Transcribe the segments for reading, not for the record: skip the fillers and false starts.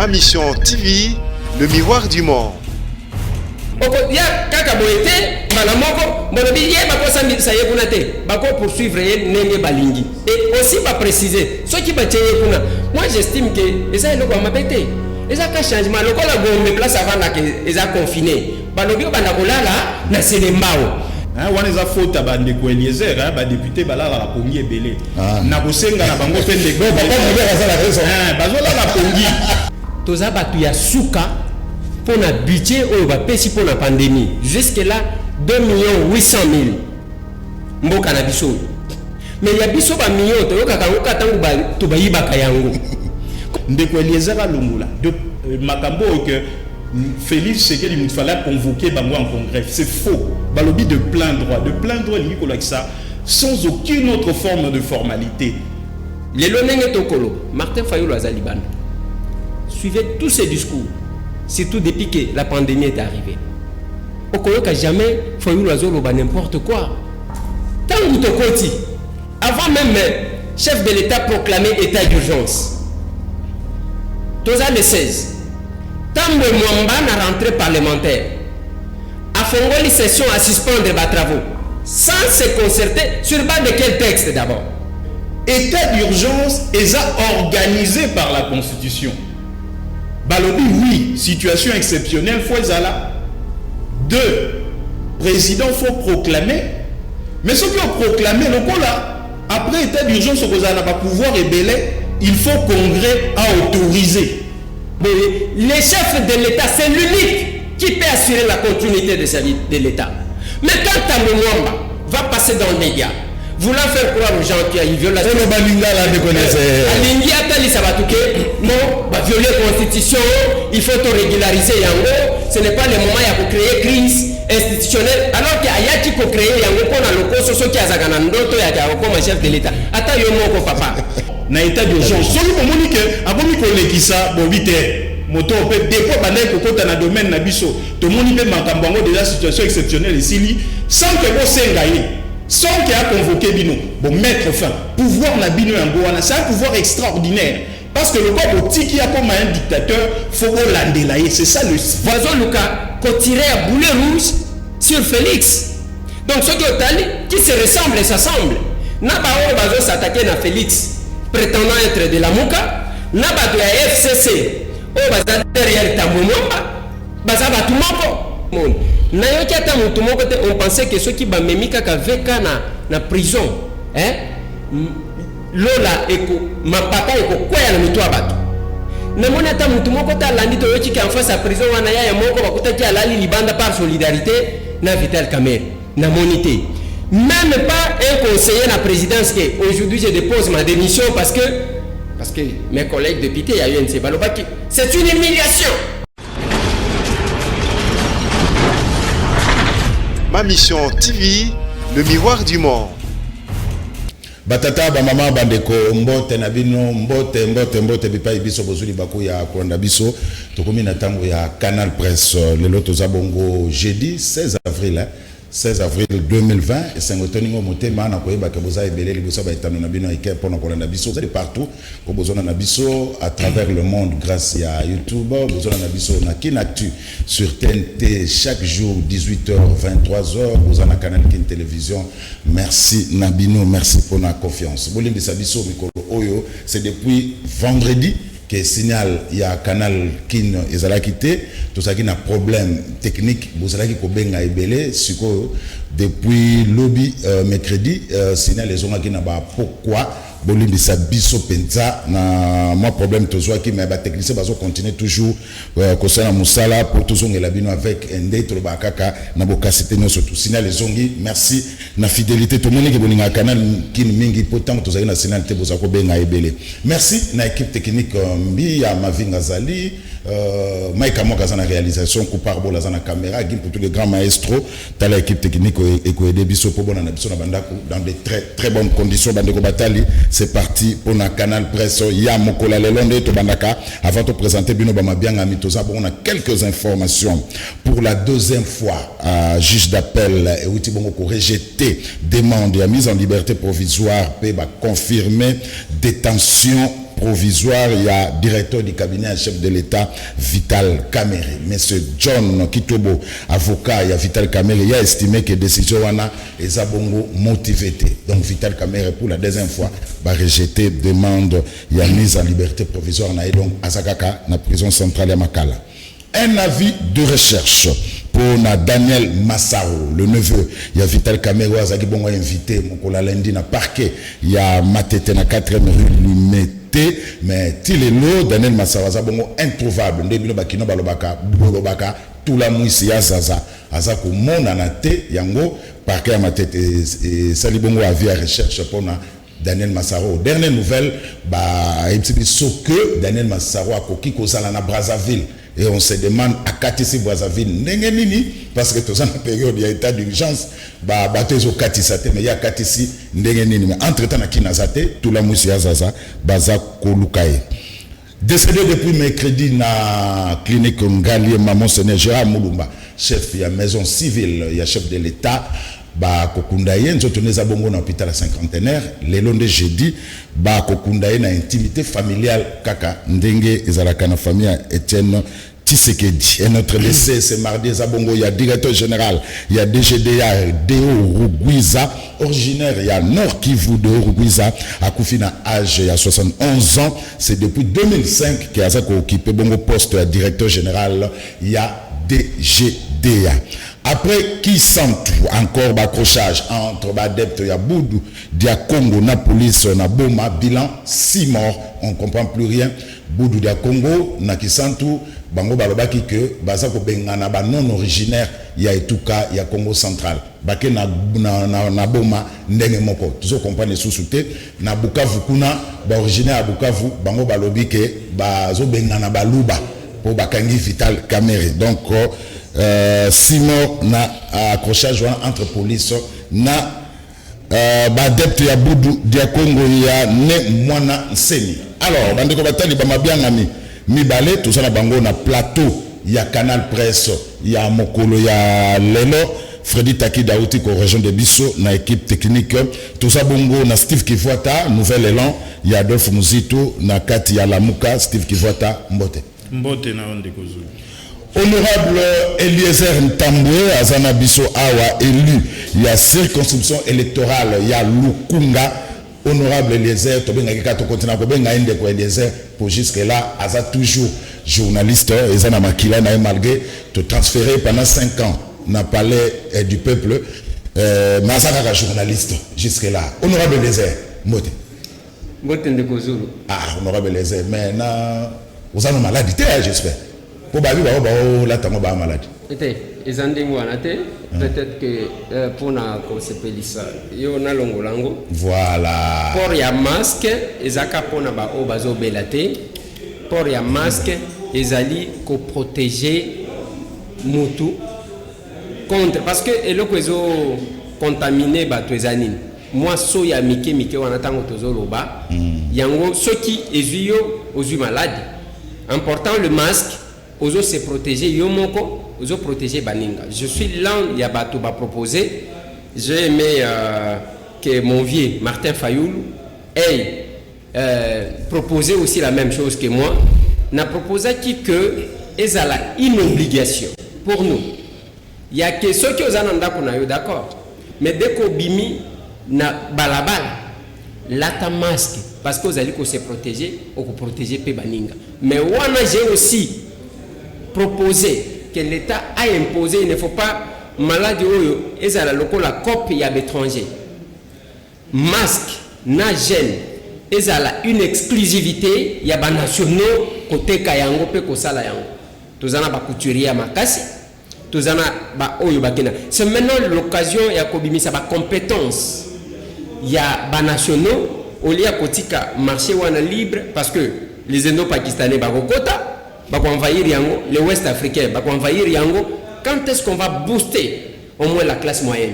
Ma Mission TV, le miroir du monde. Ya kaka boete malamoko bonobi ye bakosa mbisa ye kuna te bako poursuivre ye nenge balingi et aussi pas préciser ce qui ba teye kuna. Moi j'estime que eza eloko mabete eza ka changement lokola gombe place avant na que eza confiné balobi bana kolala na selembao wana eza faute bande ko Eliezer ba député balala la pongi ebele na kosenga na bango pende go bazola la pongi toza batu ya suka pour na budget ou va pesi pour la pandémie jusque là 2 800 000 mboka na biso mais ya biso ba million to yoka kangoka tangu ba to ba yibaka yango ndeko Eliezer alongola de makambo que Félix Sekeli il fallait convoquer bango en congrès, c'est faux. Balobi de plein droit lié avec ça sans aucune autre forme de formalité. Les lonenge tokolo Martin Fayulu azaliban suivez tous ces discours. Surtout depuis que la pandémie est arrivée. Au Koyoka jamais Fayulu azoloba n'importe quoi. Tangu tokoti, avant même chef de l'État proclamé état d'urgence. Toza le 16. Tangu Mwamba na rentrée parlementaire. A fongoli session à suspendre les travaux. Sans se concerter sur base de quel texte d'abord? État d'urgence est organisé par la Constitution. Balobi, oui, situation exceptionnelle, faut là. 2, président faut proclamer. Mais ce qui ont proclamé, le là, après état d'urgence, ce qu'on n'a pas pouvoir rébeller, il faut congrès à autoriser. Mais les chefs de l'État, c'est l'unique qui peut assurer la continuité de service de l'État. Mais quand Tamouamba va passer dans les médias, voulant faire croire aux gens qu'il y a une violation. Non, va violer la constitution, il faut te régulariser Yango. Ce n'est pas le moment de créer crise institutionnelle. Alors qu'il y a qui peut créer Yango pour le loco, ce qui a Zaganandoto, il y a comme chef de l'État. Attends, Yomo, papa. Na état d'urgence. Celui qui m'a dit que, avant que ça, bon, vite, moto peut dépôt bandai kokota na domaine na biso. Tout le monde peut mankambango de la situation exceptionnelle ici, sans que vous s'engayiez. Sans qu'il a convoqué Bino, bon mettre fin, pouvoir na Bino Yangoana, c'est un pouvoir extraordinaire. Parce que le corps qui a comme un dictateur, faut l'andelayer. C'est ça le voisin Lucas, qu'on tirait à boulet rouge sur Félix. Donc ceux qui se ressemblent et s'assemblent. Nabao bazo s'attaquer à Félix, prétendant être de la Mouka. Naba de la FCC, oh baza derrière Tamounomba, baza batumoko. On pensait que ceux qui ont mis na prison, Lola eko ma papa eko quoi na mitu abatu. Na mona ta mutu moko ta landi to yoki en face à prison wana ya moko bakuta ki alali libanda par solidarité na Vital Kamerhe na monité. Même pas un conseiller na présidence que aujourd'hui je dépose ma démission parce que mes collègues députés à UNC Balobaki, c'est une humiliation. Ma Mission TV, le miroir du monde. Batata ba mama bandeko mbote na bino mbote bipai biso bozuli baku ya kolanda biso tokomi na tango ya Canal Presse le loto za bongo jeudi 16 avril 2020 et Saint-Antoine motema na koyeba ke boza ebele liboso ba etano na bino ike pona kolanda biso vous allez partout ko bozona na biso à travers le monde grâce à YouTube bozona na biso na Kinactu sur TNT chaque jour 18h 23h bozona Canal Kin Télévision merci Nabino merci pour la confiance bolimbi sabiso mikolo oyo c'est depuis vendredi que signal il y a Canal Kin ezala quitté tout ça qui n'a problème technique bozala ki ko benga ebele siko depuis lobby mercredi signal les onga qui n'a pas pourquoi bolimbi sabiso penza na moi problème tozwa ki mais ba technicien bazo continuer toujours kosala musala pour toujours ngela bino avec ndetro bakaka na bokasité no surtout signal les ongi merci na fidélité tout monde ki boninga Canal Kin mingi pourtant tozali na signal te bozako benga ebele merci na équipe technique mbi ya Mavinga Zali Mike Amoka za na réalisation Couparbo la za na caméra Gim pour tous les grands maestros ta l'équipe technique et ko aider biso po bona na biso na bandako dans de très bonnes conditions bandeko batali c'est parti pour na Canal Presse ya mokola lelonde to bandaka avant de présenter bino ba mabianga mitoza bon on a quelques informations pour la deuxième fois juge d'appel et outi bongo ko rejeter demande ya mise en liberté provisoire pe ba confirmer détention provisoire, il y a directeur du cabinet en chef de l'État, Vital Kamerhe. Monsieur John Kitobo, avocat, il y a Vital Kamerhe, il a estimé que la décision est bongo motivée. Donc Vital Kamerhe, pour la deuxième fois, va rejeter demande, il y a mise en liberté provisoire, et donc Azakaka, dans la prison centrale à Makala. Un avis de recherche pour Daniel Massaro, le neveu. Il y a Vital Kamerhe, Azaki Bongo invité, mon lundi na parquet. Il y a Matete na 4e rue Limité, mais Tilelo, Daniel Massaro, Azabongo introuvable. Ndebilo bakino balobaka, bolobaka, tout la mouissi ya zaza. Azako mona na te, yango, parquet à Matete, et Salibongo avis à recherche pour Daniel Massaro. Dernière nouvelle, ce que Daniel Massaro a coquille na Brazzaville. Et on se demande à Katisi Brazzaville, parce que tout ça, dans la période, il y a état d'urgence, bateau Katisate, mais il y a Katisi, mais entre-temps, à Kinazate, tout la moussia Zaza, Baza Kolukaye. Décédé depuis mercredi dans la clinique Ngali Maman Sénégéra Moulumba, chef de la maison civile, il y a chef de l'État. Kokundaye nzotoneza bongo na hôpital cinquantenaire le lundi jeudi kokundaye na intimité familiale kaka ndenge ezalaka na famille Etienne Tshisekedi. Et notre décès c'est mardi zabongo, il y a directeur général, il y a DGDA Deo Rugwiza, originaire il y a Nord Kivu de Rugwiza, à Koufina âge il y a 71 ans, c'est depuis 2005 qu'il a occupé bongo poste de directeur général, il y a DGDA. Après qui sentent encore accrochage entre adeptes ya Boudou, dia Congo, na police, na Boma, bilan 6 morts, on ne comprend plus rien. Boudou dia Congo, na qui sentent bango balobaki que bazako bengana ba non originaire ya etuka ya Congo central. Bake na Boma ndenge moko. Toujours comprendre sous-souté na Bukavu kuna ba originaire à Bukavu bango balobi que bazo bengana baluba pour bakangi Vital Kamerhe. Donc 6 morts na accrochage entre police na adepte ya Boudou dia Congo ya ne mwana nseni. Alors bandeko batali ba mabiangami mibale tout ça na bango na plateau ya Canal Presse ya mokolo ya lelo Freddy Taki Daouti ko région de Bisso na équipe technique tout ça bongo na Steve Kivuata nouvel élan ya Adolphe Muzito na kati ya Lamuka Steve Kivuata mbote na ondeko zulu. Honorable Eliezer Ntambwe, Azana Bisso Awa, élu, il y a circonscription électorale, il y a Lukunga. Honorable Eliezer, pour jusque-là, Aza toujours journaliste, Ezana Makila, malgré te transférer pendant 5 ans dans le palais du peuple, mais Aza journaliste jusque-là. Honorable Eliezer, Mote. Ah, honorable Eliezer, mais vous avez une maladie, j'espère. Peut-être que pour na kosepelisa yo na longolango voilà pour ya masque ezaka pona ba o bazo belate pour ya masque ezali ko protéger mutu contre parce que eloko ezo contaminer ba toezani moi so ya mike wana tango tozoloba yango soki ezuyo ozui malade important le masque ozo se protéger yomoko ozo protéger baninga. Je suis l'un yabato ba proposer. J'ai aimé que mon vieux Martin Fayoul ait proposé aussi la même chose que moi. N'a proposé que ezala une obligation pour nous. Il y a que ceux qui osent en d'accord. Mais dès qu'on bimi na balabala lata masque parce que vous allez se protéger ou protéger pe baninga. Mais wana j'ai aussi proposé que l'État a imposé, il ne faut pas maladie et ça la COP il y a l'étranger. Masque, na gène, et ça la une exclusivité, il y a des nationaux côté Kayango pe kosala yango. Tous en a ba couturier à Makasi, tous en a ba oyo bakena. C'est maintenant l'occasion il y a kobimi ça ba compétence. Il y a des nationaux au lieu kotika marché wana libre parce que les Indo-Pakistanais ba kokota envahir yango, les Ouest africains envahir yango. Quand est-ce qu'on va booster au moins la classe moyenne?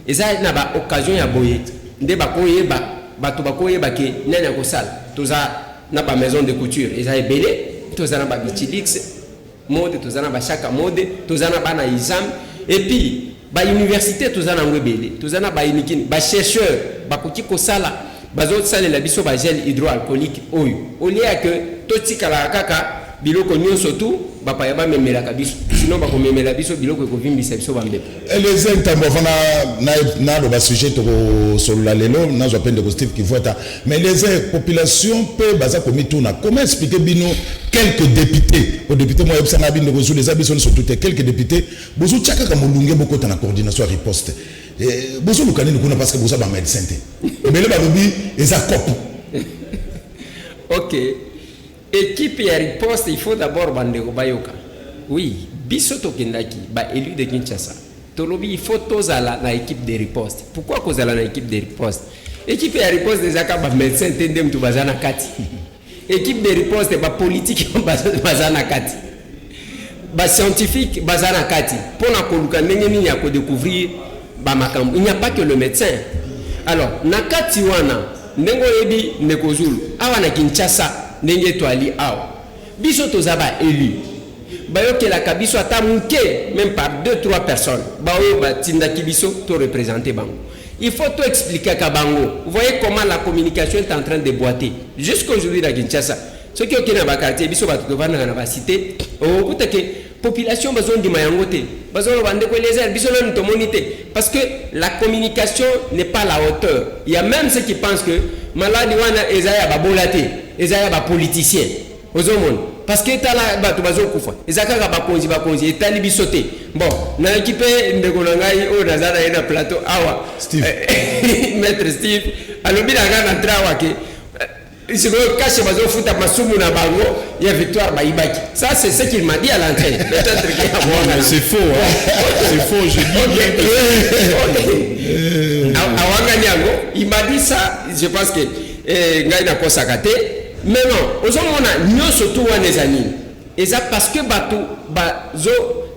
Et ça n'a pas occasion ya boye. Nde bakoye bato bakoye baki nanya kosal. Toza na ba maison de couture. Et ça est belé. Toza na ba bichilix mode, toza na ba chaka mode, toza na ba na exam. Et puis ba université toza na ngwe belé. Toza na ba inikini, ba chercheur, ba koti kosala, bazo sale la biso ba gel hydroalcoolique oyo au lieu que totikala kaka biloko nyonso tu bapaya bamemelaka biso sinon bakomemela biso biloko ekovimbisa biso bambepo les intambo fana na lo ba sujet to solola lelo na zo pende ko Steve Kivota mais les populations peut baza komi tuna comment expliquer bino quelques députés au député moi ebsanga bino ko les habitants sont toutes quelques députés bozo tchaka ka molunge boko ta na coordination riposte bozo lukani kuna parce que bozo ba médecin te mais le babi eza cop OK. Équipe et riposte, il faut d'abord bandeko bayoka. Oui, biso tokendaki ba élu de Kinshasa. Tolobi il faut tozala na équipe de riposte. Pourquoi kozala na équipe de riposte? Équipe et riposte déjà ka ba médecin tendem tu bazana kati. Équipe de riposte ba politique bazana kati. Ba scientifique bazana kati. Pour na koluka ndenge nini ya ko découvrir ba makambo. Il n'y a pas que le médecin. Alors, nakati wana ndengo yebi nekozulu awa na Kinshasa ndenge toali awa biso tozaba élu bayoke la kabiso ata muke même par 2-3 personnes baoyo batindaki biso to représenter bango il faut tout expliquer à bango. Vous voyez comment la communication est en train de boiter jusqu'aujourd'hui à Kinshasa ceux qui ont na ba quartier biso ba tovana na ba cité o kutake population bazon di mayangote bazon bande ko les airs biso non tomonité parce que la communication n'est pas à la hauteur. Il y a même ceux qui pensent que maladi wana ezaya ba bolate ezaya ba politicien ozomon parce que tala ba to bazo kufa ezaka ba konzi etali bisote bon na équipe ndeko na ngai o nazana ina plateau awa Steve maître Steve alobi na ngana trawa ke si vous cachez bazo futa masumu na bango ya victoire ba ibaki ça c'est ce qu'il m'a dit à l'antenne peut-être que c'est faux c'est faux je dis bien awanga nyango il m'a dit ça je pense que ngai na kosakate mais non ozomona nyoso tu wana ezani eza parce que bato bazo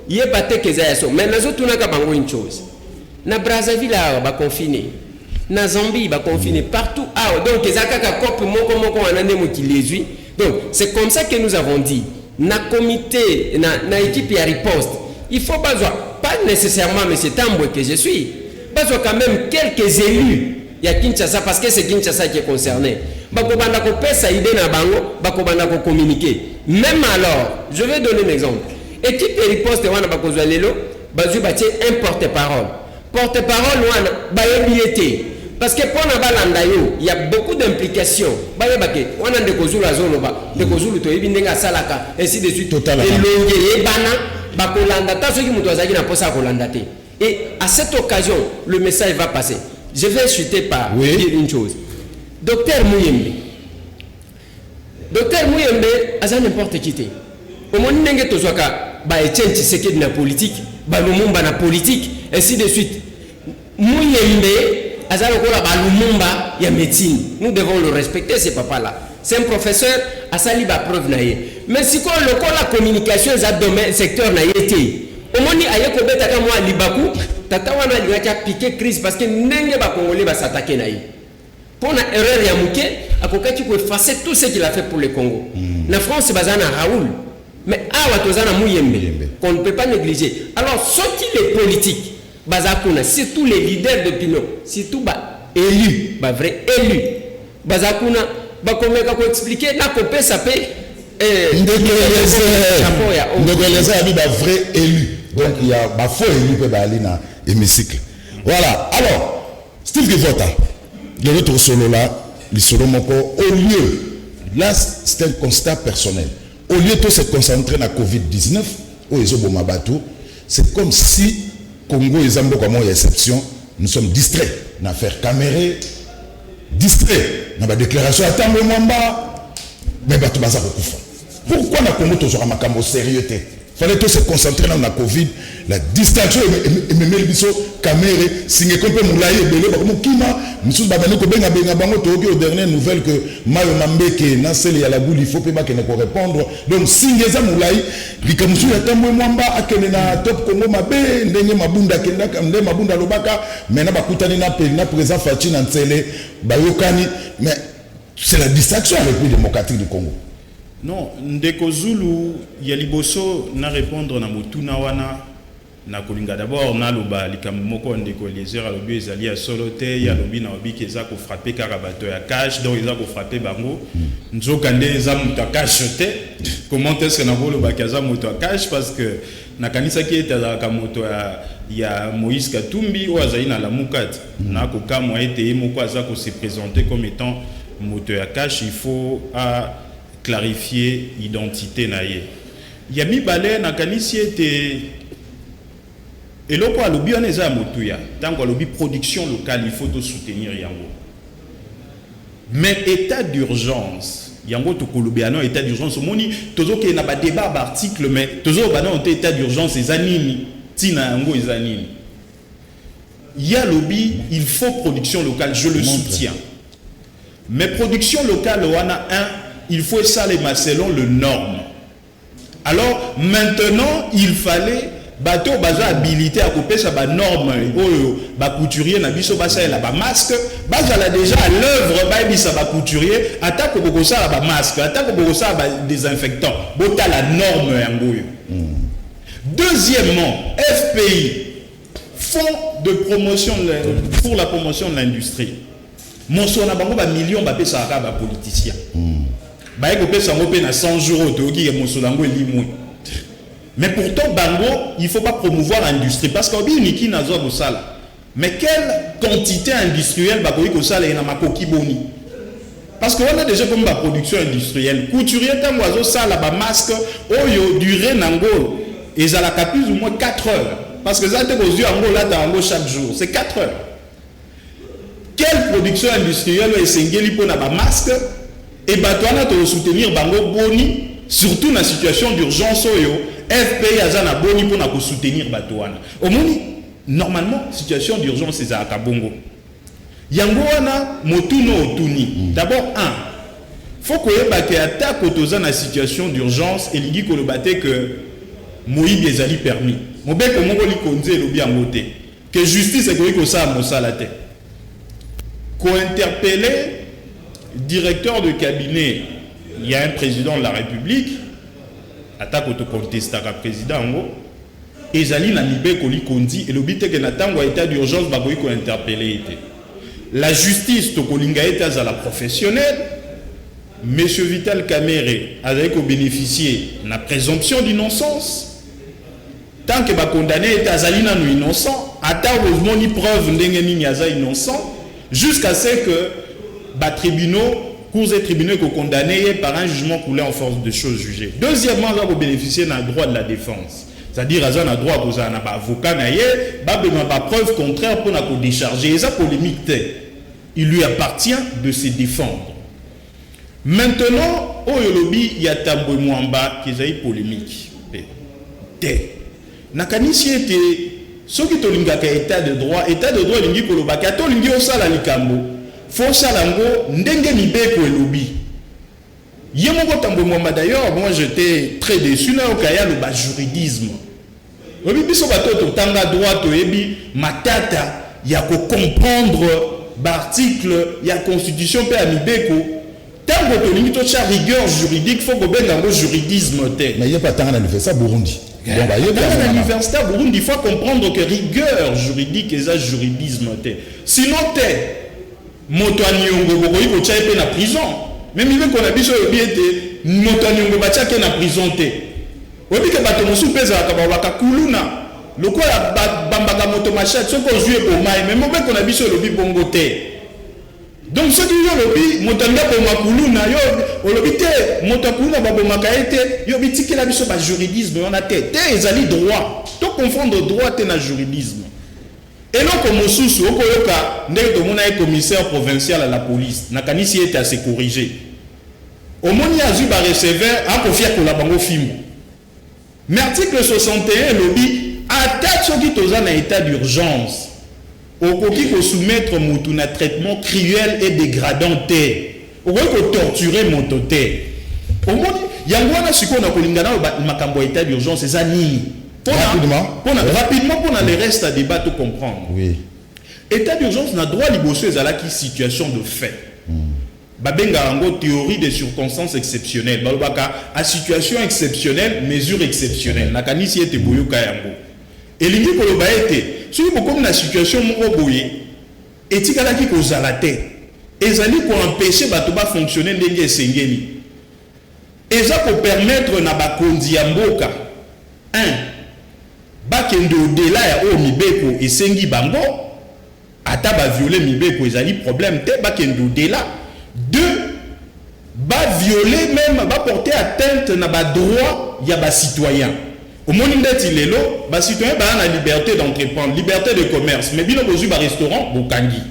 yebate keza yaso mais nazo tunaka bango une chose na Brazzaville ba confiné na Zambie ba confiné partout donc ezaka ka cop moko wana ndemo kilezui donc c'est comme ça que nous avons dit na comité na équipe ya riposte il faut pas nécessairement monsieur Tambwe que je suis quand même quelques élus il y a Kinshasa parce que c'est Kinshasa qui est concerné. Bakobanda ko pesa idée na bango, bakobanda ko communiquer. Même alors, je vais donner un exemple. Équipe et riposte wana bakozwa lelo, bazu batie un porte-parole. Porte-parole wana bayebiete parce que pour na balanda yo, il y a beaucoup d'implications. Bayebake wana ndekozulu azoloba, ndekozulu to yebindenga salaka ainsi de suite. Totalement. Et longue bana bakolanda ta soki muto azaki na posa kolanda te. Et à cette occasion, le message va passer. Je vais chuter par dire une chose. Docteur Mouyembe. Docteur Mouyembe, ça n'importe qui. Au moment où tu as na politique, Lumumba na politique, ainsi de suite. Mouyembe, ça Lumumba ya médecine. Nous devons le respecter, ce papa-là. C'est un professeur, à sali ba preuve naïe. Mais si la communication est domaine secteur naïe. Au moment où ayeko beta ka moi libaku tata wana liacha piquer crise parce que ndenge ba congolais ba s'attaquer naï pour na erreur ya muke akokati ko effacer tout ce qu'il a fait pour le Congo. La France bazana Raoul mais awa tozana Mouyembe qu'on ne peut pas négliger. Alors sorti les politiques bazakuna surtout les leaders d'opinion surtout ba élus ba vrai élus bazakuna ba komeka ko expliquer na ko pesa pe ndeko a vrai élu. Donc il y a un faux élu qui est dans l'hémicycle. Voilà. Alors, Steve Kivota, le retour solo là, le solo moko, au lieu, là c'est un constat personnel. Au lieu de se concentrer sur la COVID-19, c'est comme si Congo et Zambo comme une exception, nous sommes distraits dans l'affaire Caméré, distraits dans la déclaration à Tambo Mwamba, mais Batou Baza Kokufa. Pourquoi na Congo toujours un makambo sérieux? Il fallait se concentrer dans la Covid, la distraction et même le biso Caméré, signé comme Moulaye Belé, comme Kima, Moussou Babane Kobenga Benga Bango Toki aux dernières nouvelles que Mayo Mambeke, Nassel et Alagou, il faut pas qu'il ne répondre. Donc signé ça Moulaye, Likamusou Yatambo Mwamba, Akenena Top Congo Mabe, Ndenye Mabunda Kendaka, Ndenye Mabunda Lobaka, maintenant Bakutani na présent Fachi Nansele, Bayokani, mais c'est la distraction avec le démocratique du Congo. Non, Ndeko Zulu, Yaliboso na répondre na mutuna wana na kolinga d'abord na loba likambo moko ndeko Eliezer alobi ezali ya solo te ya lobi na obi keza ko frapper kaka bato ya cash donc eza ko frapper bango nzoka nde eza moto cash te comment est-ce que na loba kaza moto cash parce que na kanisa ki etala ka moto ya Moïse Katumbi ou azali na la mukati na ko kamwa ete moko aza ko se présenter comme étant moto ya cash il faut à clarifier identité na ye ya mibale na kanisi ete et là, quoi, le bien est à Motuya. Tant que le production locale, il faut tout soutenir Yango. Mais état d'urgence, Yango to Colombiano état d'urgence. Au moni, toujours qu'il y a un débat d'article, mais toujours qu'il état d'urgence, c'est animi. Tina Yango est animi. Il y a lobby, il faut production locale, je le soutiens. Mais production locale, on a il faut ça les selon le norme. Alors maintenant, il fallait bateau baza habilité à couper ça ba norme ba couturier na biso basa la ba masque baza la déjà à l'œuvre ba bisa ba couturier attaque boko ça ba masque attaque boko ça ba désinfectant bota la norme yangoyo. Deuxièmement, FPI fonds de promotion pour la promotion de l'industrie monso na bango ba millions ba pesa ka ba politicien ba ko pesa ngo pe na 100 jours to ki monso lango elimwe. Mais pourtant, Bango, il ne faut pas promouvoir l'industrie. Parce qu'on dit qu'il n'a pas de salle. Mais quelle quantité industrielle va y salle et n'a pas boni? Parce qu'on a déjà comme la production industrielle. Couturier, tant oiseau salle, la masque, oyo durée nango, et ça la plus ou moins 4 heures. Parce que ça, aux yeux en gros là, dans chaque jour, c'est 4 heures. Quelle production industrielle est singeli pour la masque? Et bah, toi, on a soutenir Bango boni, surtout dans la situation d'urgence oyo. FPI azana boni pour soutenir Batouana. Au moni, normalement, situation d'urgence c'est à Kabongo. Yangoana, motuno otuni. D'abord, faut que y ait attaque autour de la situation d'urgence et l'idée que le batte que Moïse Bezali permis. Mon bec au Mongoli Konze le bien voté. Que justice est que ça a mossa la tête. Co-interpeller directeur de cabinet, il y a un président de la République. Attaque autocontesté à président et Zali na libé koli kondi et le but que na tango état d'urgence ba ko interpeller la justice to kolinga état à la professionnelle monsieur Vital Kamerhe avec au bénéficier la présomption d'innocence tant que ba condamné état Zali na innocent ata heureusement ni preuve ndenge ni yaza innocent jusqu'à ce que ba tribunaux cours et tribunaux condamnés par un jugement coulé en force de choses jugées. Deuxièmement, on va bénéficier d'un droit de la défense. C'est-à-dire, on a droit à un avocat, pas preuve contraire pour nous décharger. Et ça, polémique, il lui appartient de se défendre. Maintenant, au lobby, il y a Tambo Mwamba qui est polémique. Nakanisi était ce qui est état de droit, il dit que le bakato, il dit au sala likambo. Faut ça lango ndenge ni beko elobi yemoko tambo mwamba d'ailleurs moi j'étais très déçu na okaya le bas juridisme obi biso bato to tanga droit to ebi matata ya ko comprendre l'article ya constitution pe amibeko tango to lingi to cha rigueur juridique faut ko benga ngo juridisme te mais il y a pas tant à l'université Burundi bon bah dans l'université Burundi il faut comprendre que rigueur juridique et ça juridisme te sinon te moto anyongo bokoyi ko tcha pe na prison même il qu'on a biso obi ete moto anyongo ba tcha ke na prison te obi ke bato mosu peza ka ba ka kuluna lokola bambaka moto machette soko jouer pour mai même obi qu'on a biso lobi bongo te donc ce qui yo lobi moto anda po makuluna yo lobi te moto kuluna ba bomaka ete yo bitiki la biso ba juridisme on a te ezali droit to confondre droit te na juridisme. Et donc, comme sous Okoyoka, nous avons un commissaire provincial à la police. Nakanisi était à se corriger. Au moment où il a recevé, il a confié que la banque film. Mais article 61, lobby, attaque ceux qui sont en état d'urgence. Au qui peut soumettre un traitement cruel et dégradant. Au qui peut torturer mon toté. Au moment où il y a un ce qu'on a pour l'état d'urgence, c'est Annie. Rapidement pour le reste à débat tout comprendre. Oui. État d'urgence n'a droit libosser à qui situation de fait. Babenga ango théorie des circonstances exceptionnelles. Balobaka à situation exceptionnelle, mesure exceptionnelle. Nakanisi était boyoka yango. elingi koloba ete soki bokomi na situation moko boye etikalaki kozala te ezali koempêche bato bafonctionne ndenge esengeli eza kopermettre na bakonzi ya mboka 1 bakende odela ya oyo mibeko esengi bango ata baviole mibeko ezali problème te bakende odela 2 bavioler même baporter atteinte na badroit ya bacitoyen omoni ndeti lelo bacitoyen baa na liberté d'entreprendre liberté de commerce mais bino bozwi barestaurant bokangi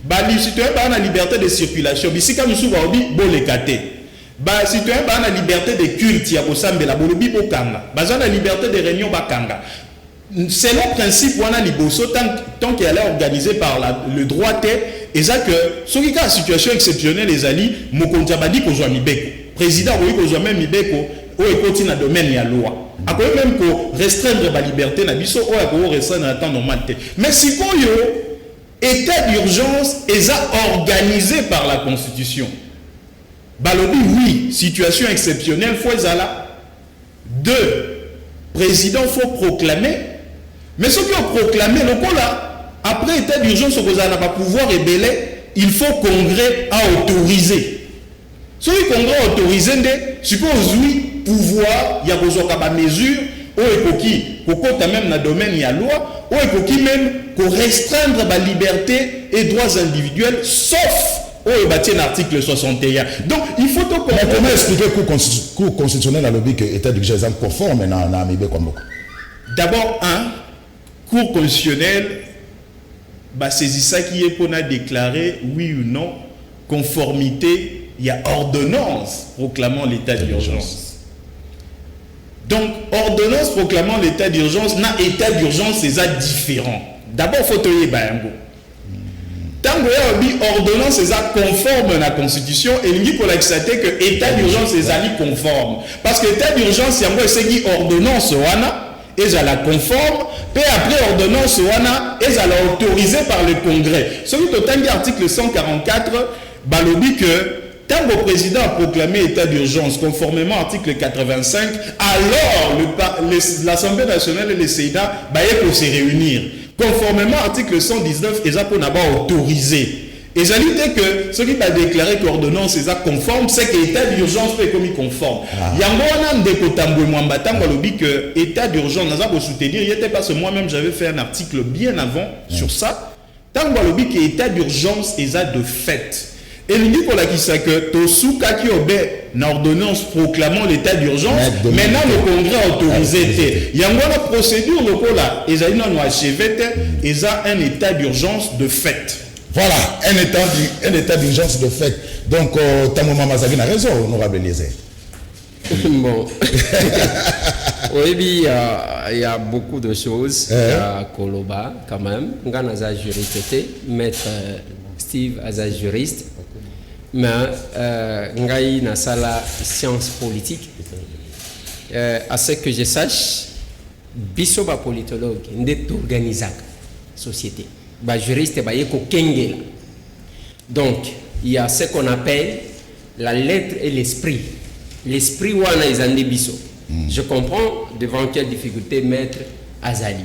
bacitoyen baa na liberté de circulation bisika mosusu baobi boleka te bacitoyen baa na liberté de culte ya kosambela bolobi bokanga baza na liberté de réunion bakanga selon principe wana liboso tant qu'elle est organisée par le droit te eza que soki ka situation exceptionnelle ezali mokonzi abandi kozwa mibeko président oyi kozwa même mibeko oyo ekoti na domaine ya loi akoyi même ko restreindre ba liberté na biso oyo akoyi restreindre na temps normal te mais sikoyo état d'urgence eza organisé par la constitution balobi oui situation exceptionnelle faut ezala 2 président faut proclamer mais ce qui est proclamé le là après état d'urgence au n'a pas pouvoir rébeller il faut congrès à autoriser ce qui congrès autorisé suppose oui pouvoir il y a besoin de mesure ou ekoki kokota même dans domaine ya loi ou ekoki même ko restreindre la liberté et droits individuels sauf au bâti l'article 61 donc il faut to comment expliquer cour constitutionnel à l'objet que état d'urgence est conforme na mibe comme d'abord cour constitutionnelle saisit ça qui est pour déclarer oui ou non conformité il y a ordonnance proclamant l'état d'urgence donc ordonnance proclamant l'état d'urgence na état d'urgence c'est différent d'abord faut toyer bayango tango ya obi ordonnance c'est conforme à la constitution et l'ingi pour l'accepter que état d'urgence c'est conforme parce que état d'urgence yango c'est ordonnance wana et la conforme puis après ordonnance wana et autorisé par le congrès celui qui article 144 balobi que tant que le président a proclamé état d'urgence conformément à l'article 85 alors l'Assemblée nationale et le Sénat pour se réunir conformément à l'article 119 ils ont autorisé et j'ai dit que ce qui a déclaré que l'ordonnance est conforme, c'est que l'état d'urgence peut être conforme. Il y a un que l'état d'urgence, nous avons soutenir, il était parce que moi-même j'avais fait un article bien avant sur ça. Tant que l'état d'urgence est de fait. Et il dit que Tosuka qui obéit une ordonnance proclamant l'état d'urgence, maintenant le Congrès a autorisé. Il y a une procédure, et il y a un état d'urgence de fait. Voilà, un état d'urgence de fait. Donc, Tamoma Mazagin a raison, honorable Eliezer. Bon. Oui, il y a beaucoup de choses. Il y a Koloba, quand même. Nganaza juriste, maître Steve Aza juriste. Mais Ngai Nasala science politique. À ce que je sache, Bissoba politologue, n'est organisé société. Juriste donc il y a ce qu'on appelle la lettre et l'esprit wana izandi biso je comprends devant quelle difficulté maître Azali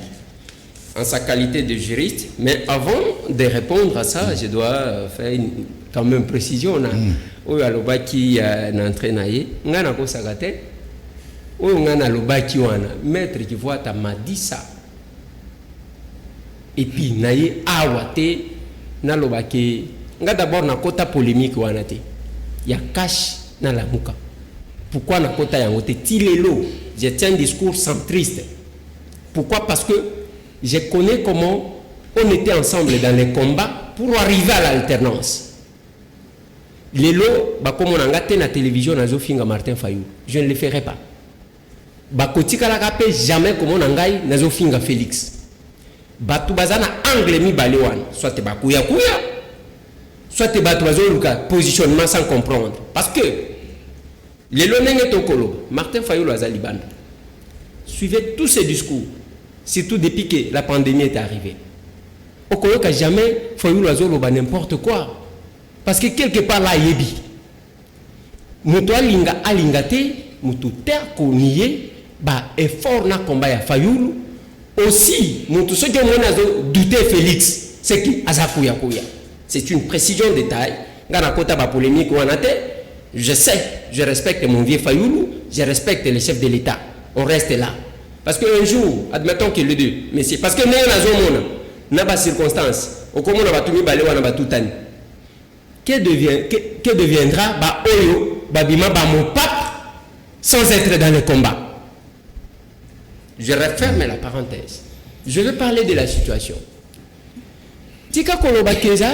en sa qualité de juriste mais avant de répondre à ça je dois faire quand même précision oyo alobaki na entraînaye ngana ko sagate oyo ngana alobaki wana maître qui voit ta m'a dit ça. Et puis, naye awate na lobake nga d'abord na kota polémique wanate ya cash na la muka pourquoi na kota yango te tilelo je tiens un discours centriste pourquoi parce que je connais comment on était ensemble dans les combats pour arriver à l'alternance lelo ba comme on ngate na télévision na zofinga Martin Fayulu je ne le ferai pas ba kotika la kapé jamais comme on ngai na zofinga Félix batu bazana angle mi balewan soit te bakuya kuya soit te batu bazoluka positionnement sans comprendre parce que les lonenge tokolo Martin Fayulu azali banda suivez tous ces discours surtout depuis que la pandémie est arrivée okolo ka jamais Fayulu azoloba n'importe quoi parce que quelque part là yebi muto alingate mutu ter ko nié ba effort na combat ya Fayulu aussi mutu soki omona azo douter Félix c'est qui azakuya kuya. C'est une précision de taille. Ngana kota ba polémique wana te. Je sais, je respecte mon vieux Fayoulou, je respecte les chefs de l'État. On reste là. Parce qu'un jour, admettons que les deux, mais c'est parce que nous avons n'a pas circonstance. Au comment on va tout balayer on va tout tani. Que deviendra ba oyo ba bima ba mon pape sans être dans le combat. Je referme la parenthèse. Je veux parler de la situation. Tika koloba keza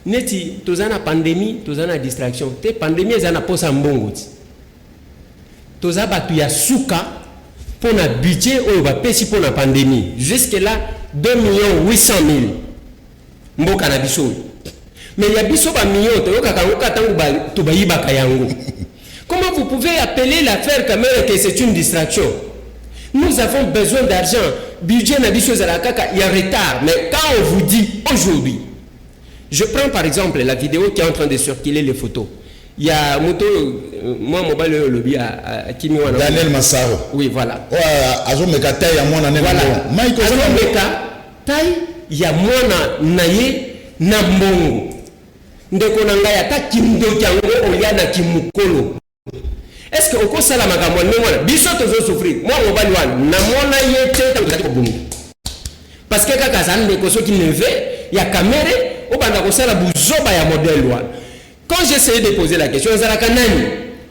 neti tozana pandémie, tozana distraction. Te pandémie ezana posa mbongo. Toza batu ya suka pour na budget oyo ba pesi pour la pandémie. Jusque là 2 800 000 mboka na biso. Mais il y a biso ba millions to yoka kangoka tangu ba to ba yibaka yango. Comment vous pouvez appeler l'affaire quand même que c'est une distraction? Nous avons besoin d'argent. Budget n'a dit chose à la caca, il y a retard. Mais quand on vous dit aujourd'hui, je prends par exemple la vidéo qui est en train de circuler les photos. Il y a moto, moi mobile le lobby à Kimiwana. Daniel Massaro. Oui, voilà. Azomeka taille à moi nané. Voilà. Michael Azomeka taille, il y a moi naye na mbongo. Ndeko nanga ya ta kimdo kyango oya na kimukolo. Est-ce que au cours de la magamon, biso tozo souffrir. Moi, on va loin. Na mona yete parce que quand Kazan ne koso qui ne fait, il y a caméra au banda ko sala buzoba ya modèle loin. Quand j'ai essayé de poser la question, ça la kanani.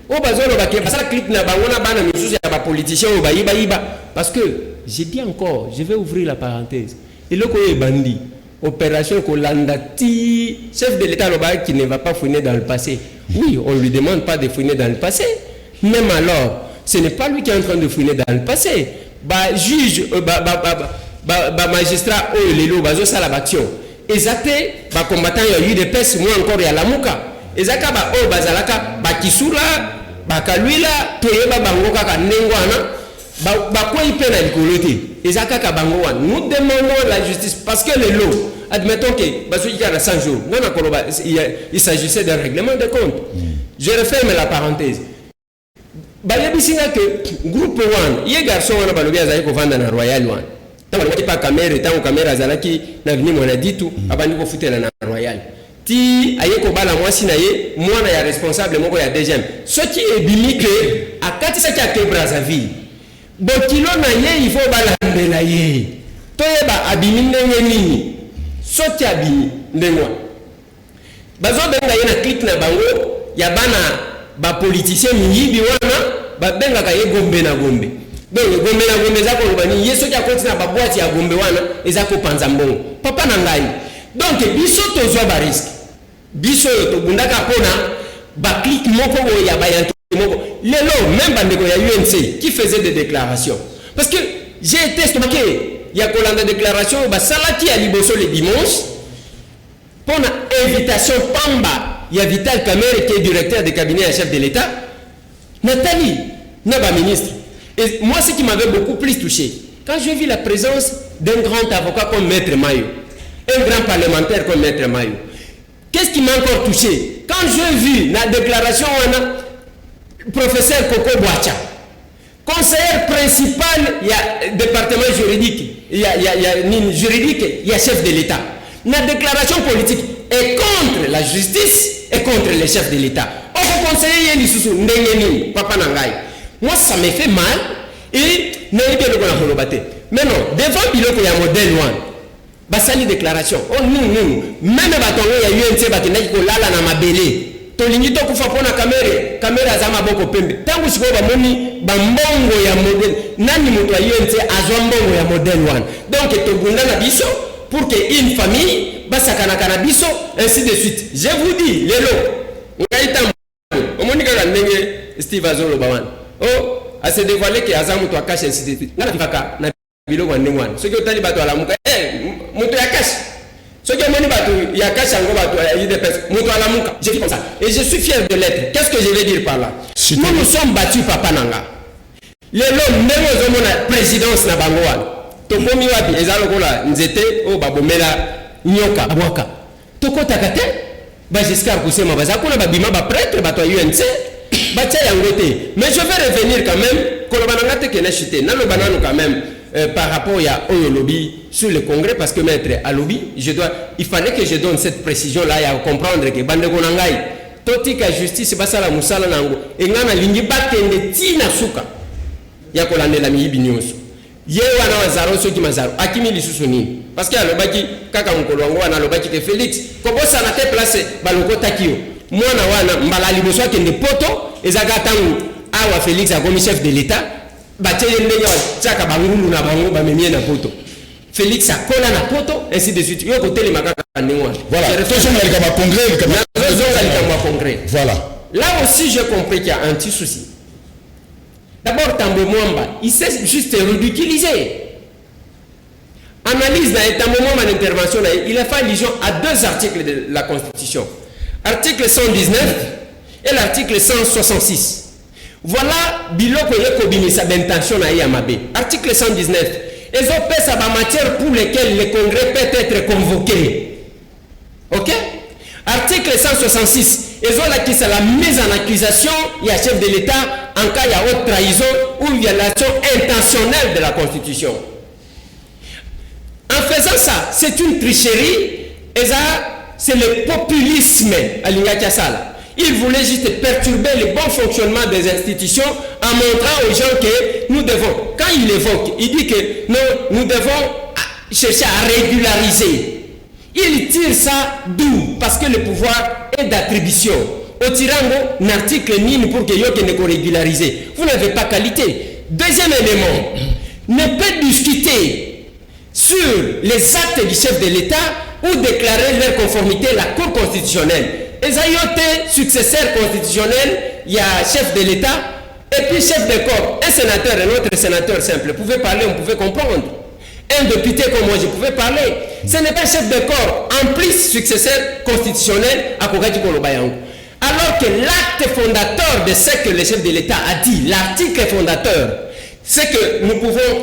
Au bazolo ba ke basala clip na bangona bana misusu ya ba politicien au ba yiba parce que j'ai dit encore, je vais ouvrir la parenthèse. Et le ko e bandi. Opération Kolandati, chef de l'État qui ne va pas fouiner dans le passé. Oui, on ne lui demande pas de fouiner dans le passé. Même alors, ce n'est pas lui qui est en train de fouiner dans le passé. Bah, juge, magistrat, oh, les lots, bazo ça la action. Ezate, bah, combattant, il y a eu des pestes, moi encore, il y a la mouka. Ezaka, bah, oh, bazalaka, bah, kisula, bah, kaluila, toyeba, bangoka, kanengwana, bah, quoi il peine à l'écoloté. Ezaka, kabangowan. Nous demandons la justice parce que les lots, admettons que, bah, il y a 100 jours, il s'agissait d'un règlement de compte. Je referme la parenthèse. Bayebisinga que groupe one ye garçon wana balobi azali ko vanda na Royal one tant ba pas caméra tant caméra azalaki na vini mona ditu abandi ko futela na Royal ti aye ko bala mwasi na ye mwana ya responsable moko ya deuxième ce qui est bimike akati sa ki Brazzaville bokilo na ye il faut bala mbela ye to yeba abimi ndenge nini soti abimi ndengwa bazo benga ye na clip na bango ya bana ba politicien miyibi wana ba benga ka ye gombe na gombe donc gombe na gombe za ko bani yeso ya kontina ba boîte ya gombe wana eza ko panza mbongo papa na ngai donc biso tozwa ba risque biso to bundaka pona ba clic moko bo ya ba yanto moko lelo même bandeko ya UNC qui faisait des déclarations parce que j'ai été stocké ya kolanda déclaration ba salaki à liboso le dimanche pour une invitation pamba. Il y a Vital Kamerhe qui est directeur de cabinet et chef de l'État. Nathalie, Naba ministre. Et moi, ce qui m'avait beaucoup plus touché, quand j'ai vu la présence d'un grand avocat comme Maître Mayo, un grand parlementaire comme Maître Mayo, qu'est-ce qui m'a encore touché? Quand j'ai vu la déclaration, on a professeur Koko Boacha, conseiller principal, il y a département juridique, il y a juridique, il y a chef de l'État. La déclaration politique est contre la justice et contre les chefs de l'État. On peut conseiller Yelisusu Ndengeni, Papa Nangai. Moi, ça me fait mal et mais non, devant Biloko, il y a un modèle loin. Basali déclaration. Oh non, même batongo ya UNC batenaki ko lala na mabele. To lingi to kufa pona kamera za maboko pembe. Tangu siko ba moni ba mbongo ya modèle. Nani moto ya UNC azwa mbongo ya modèle one. Donc to bunda na biso pour que une famille basakana kanabiso ainsi de suite. Je vous dis lelo ngaita omonika ka ndenge Steve Azolo bawan. Oh, a se dévoiler que azamu to akash ainsi de suite. Ngana faka na biloko ndengwana. Soki otali bato alamuka moto ya cash. Soki omoni bato ya cash yango bato ya UDPS moto alamuka. Je dis comme ça et je suis fier de l'être. Qu'est-ce que je vais dire par là? Nous sommes battus papa nanga. Lelo ndenge ozomona présidence na bango wana. Tokomi wapi ezalo kola nzete o babomela nyoka abwaka tokota kate ba Giscard kusema bazakuna babima ba prêtre bato UNC batia yango te mais je vais revenir quand même koloba nanga te kena chité na lo banano quand même par rapport à Oyo Lobby sur le congrès, parce que maître à lobby, il fallait que je donne cette précision là à comprendre que bande konangai totika justice basala musala nango engana lingi bakende tina suka ya kolandela miyibi nyonso ye wana wazaro soki mazaro akimi lisusu nini parce que alobaki kaka mukolo wango wana alobaki que Félix kobosa na te place balokota kio mwana wana mbala liboso akende poto ezaka tangu awa Félix akomi chef de l'état bateye ndenge wataka bangulu na bango bamemie na poto Félix akola na poto ainsi de suite yo kotelema makaka ndengwa voilà toujours dans le congrès voilà là aussi j'ai compris qu'il y a un petit souci. D'abord Tambo Mwamba il s'est juste ridiculisé. Analyse dans Tambo Mwamba l'intervention il a fait allusion à deux articles de la Constitution, article 119 et l'article 166. Voilà biloko yeko binisa d'intention na yamabe. Article 119 et ça va matière pour lesquelles le congrès peut être convoqué. OK? Article 166 et qui c'est la mise en accusation il y a chef de l'État en cas il y a haute trahison ou violation intentionnelle de la Constitution. En faisant ça, c'est une tricherie et ça c'est le populisme à l'Ingakiasala. Il voulait juste perturber le bon fonctionnement des institutions en montrant aux gens que nous devons, quand il évoque, il dit que nous devons chercher à régulariser. Il tire ça d'où? Parce que le pouvoir est d'attribution. Au tirango, un article nini pour que yo ne régulariser. Vous n'avez pas qualité. Deuxième élément, ne peut discuter sur les actes du chef de l'État ou déclarer leur conformité à la Cour constitutionnelle. Et ça y est, successeur constitutionnel, il y a chef de l'État et puis chef de corps. Un sénateur, un autre sénateur simple. Vous pouvez parler, on pouvait comprendre. Un député comme moi, je pouvais parler. Ce n'est pas chef de corps, en plus successeur constitutionnel à Kogati Kolobayango. Alors que l'acte fondateur de ce que le chef de l'État a dit, l'article fondateur, c'est que nous pouvons...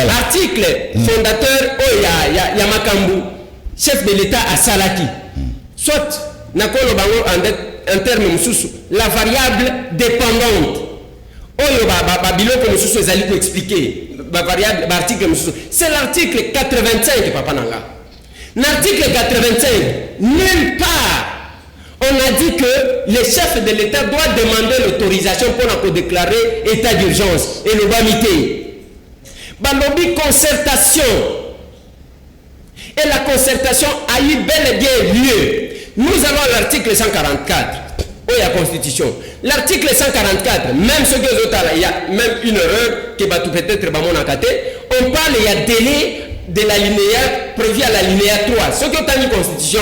L'article fondateur, il y a Makambu, chef de l'État à Salaki. Soit, en termes mususu, la variable dépendante. C'est l'article 85, Papa Nanga. L'article 85, nulle part, on a dit que le chef de l'État doit demander l'autorisation pour déclarer état d'urgence et le bamité. Balobi concertation. Et la concertation a eu bel et bien lieu. Nous avons l'article 144. Oh, il y a Constitution. L'article 144, même ce que il y a même une erreur qui va tout peut-être on parle, il y a délai de l'alinéa prévu à l'alinéa 3. Ce que tu as dit Constitution,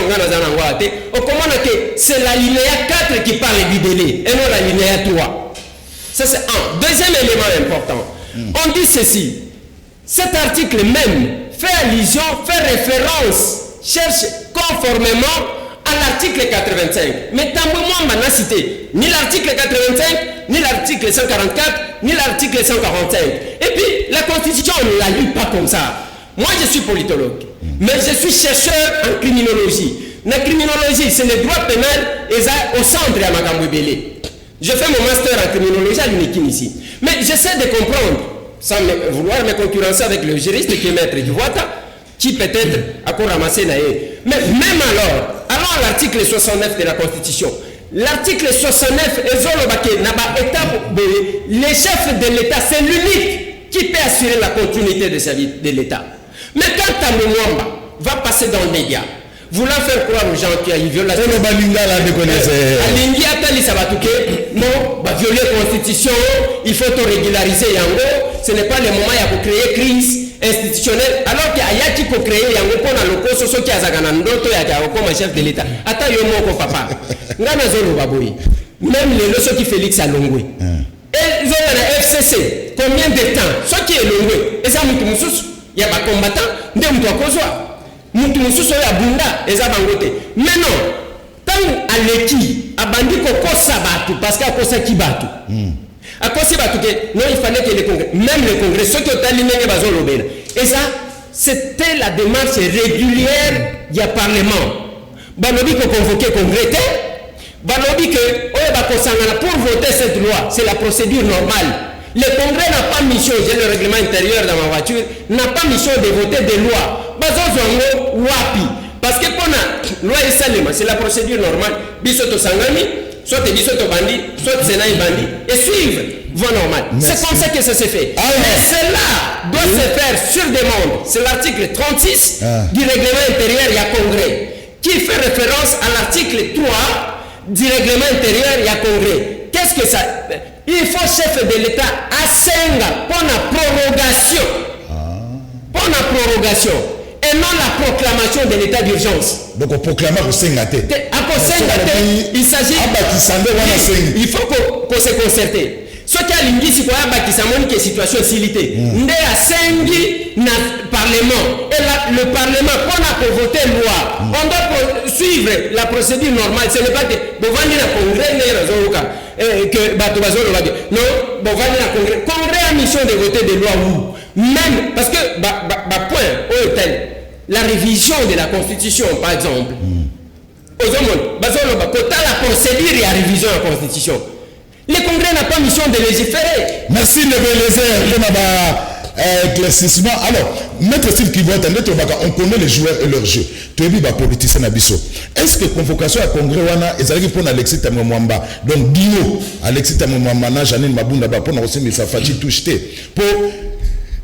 c'est l'alinéa 4 qui parle du délai et non l'alinéa 3. Ça c'est un. Deuxième élément important. On dit ceci. Cet article même fait allusion, fait référence, cherche conformément à l'article 85. Mais Tambo Mwamba n'a cité ni l'article 85, ni l'article 144, ni l'article 145. Et puis, la Constitution, on ne la lit pas comme ça. Moi, je suis politologue, mais je suis chercheur en criminologie. La criminologie, c'est le droit pénal et au centre à Makambo Belé. Je fais mon master en criminologie à l'UNIKIN ici. Mais j'essaie de comprendre, sans vouloir me concurrencer avec le juriste qui est maître du Wata, qui peut-être a encore ramassé naïe. Mais même alors l'article 69 de la Constitution, l'article 69 les chefs de l'État, c'est l'unique qui peut assurer la continuité de sa vie de l'État. Mais quand Tambo Mwamba va passer dans les médias, voulant faire croire aux gens qu'il y a une violation, non, violer la Constitution, il faut régulariser Yango, ce n'est pas le moment pour créer crise institutionnelle, alors qu'il y a qui peut créer Yango pour la loco, ce qui a Zaganandoto, il y a comme chef de l'État. Attends, Yomoko papa. Même les leçons qui Félix a longoué. Et ils ont la FCC, combien de temps? Ce qui est longoué, et ça, il y a pas combattant, il y a mais non, tant à l'équipe, à bandi koko sabatu, parce qu'à cause qui batu. À cause non, il fallait que le congrès, même le congrès, ceux qui ont aligné les bazos l'obéir. Et ça, c'était la démarche régulière du Parlement. Balobi qu'on convoquait congrès, Balobi que, pour voter cette loi, c'est la procédure normale. Le Congrès n'a pas mission, j'ai le règlement intérieur dans ma voiture, n'a pas mission de voter des lois. Bazozongo wapi. Parce que pour la loi c'est la procédure normale. Bisoto Sangami, soit Bisoto Bandi, soit Sénat Bandi, et suivre voie normale. C'est comme ça que ça se fait. Mais cela doit se faire sur demande. C'est l'article 36 du règlement intérieur, il y a Congrès, qui fait référence à l'article 3 du règlement intérieur, il y a Congrès. Qu'est-ce que ça... Il faut chef de l'État à Senga pour la prorogation. Pour la prorogation. Et non la proclamation de l'état d'urgence. Donc on proclame au Sengate. Il s'agit... Il faut qu'on se concerte. Ce qui a l'indice, c'est qu'il y a situation de silité. Il y a 5 Parlement. Et le Parlement, pour voter une loi, on doit suivre la procédure normale. Ce n'est pas que vous allez à Congrès, non, vous allez à Congrès. Congrès a mission de voter des lois où même, parce que, point, la révision de la Constitution, par exemple, la procédure et la révision de la Constitution. Le Congrès n'a pas mission de légiférer. Merci de éclaircissement. Alors, Maître Steve Kivote, on connaît les joueurs et leurs jeux. Tu es dit, politicien Nabiso. Est-ce que convocation à Congrès, ils pour Alexis Tamouamba, donc Dino, Alexis Tamouamba, Janine Mabunda, pour nous aussi, mais ça fait tout jeter. Pour.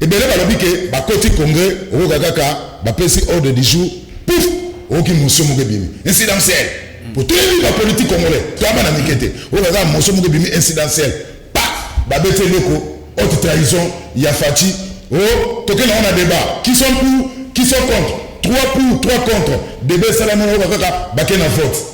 Et bien là, on a dit que côté Congrès, au Gagaka, pèse ordre du jour, pouf, aucun monsieur Mougébimi. Incidentiel. Pour tous les politiques congolais, tu as pas d'inquiétude. Au Gagaka, monsieur Mougébimi, incidentiel. Paf, babete loko, haute trahison, Yafati. Oh, toqué là, on a débat. Qui sont pour, qui sont contre? 3 pour, 3 contre. Débat Salamon, au Gagaka, baken à vote.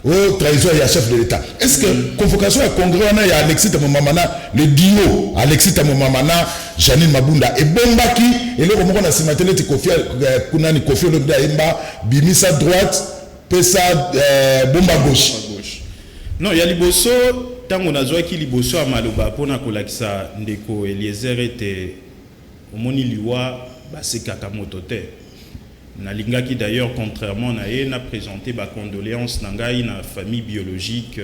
Oh, trahison, il y a chef de l'État. Est-ce que convocation à Congrès, il y a Alexis Tamomamana, le Dio, Alexis Tamomamana, Janine Mabunda, et Bombaki, et là, on a simaténé, Kunani Kofi, le Daimba, Bimisa droite, Pesa, Bomba gauche. Non, il y a Liboso, tant qu'on a joué qui Liboso à Maloba, pour Nakolakisa, Ndeko, Eliezer était, au Moni Liwa, c'est Kakamotote. Nalingaki d'ailleurs, contrairement à elle, n'a présenté ma condoléance dans la famille biologique,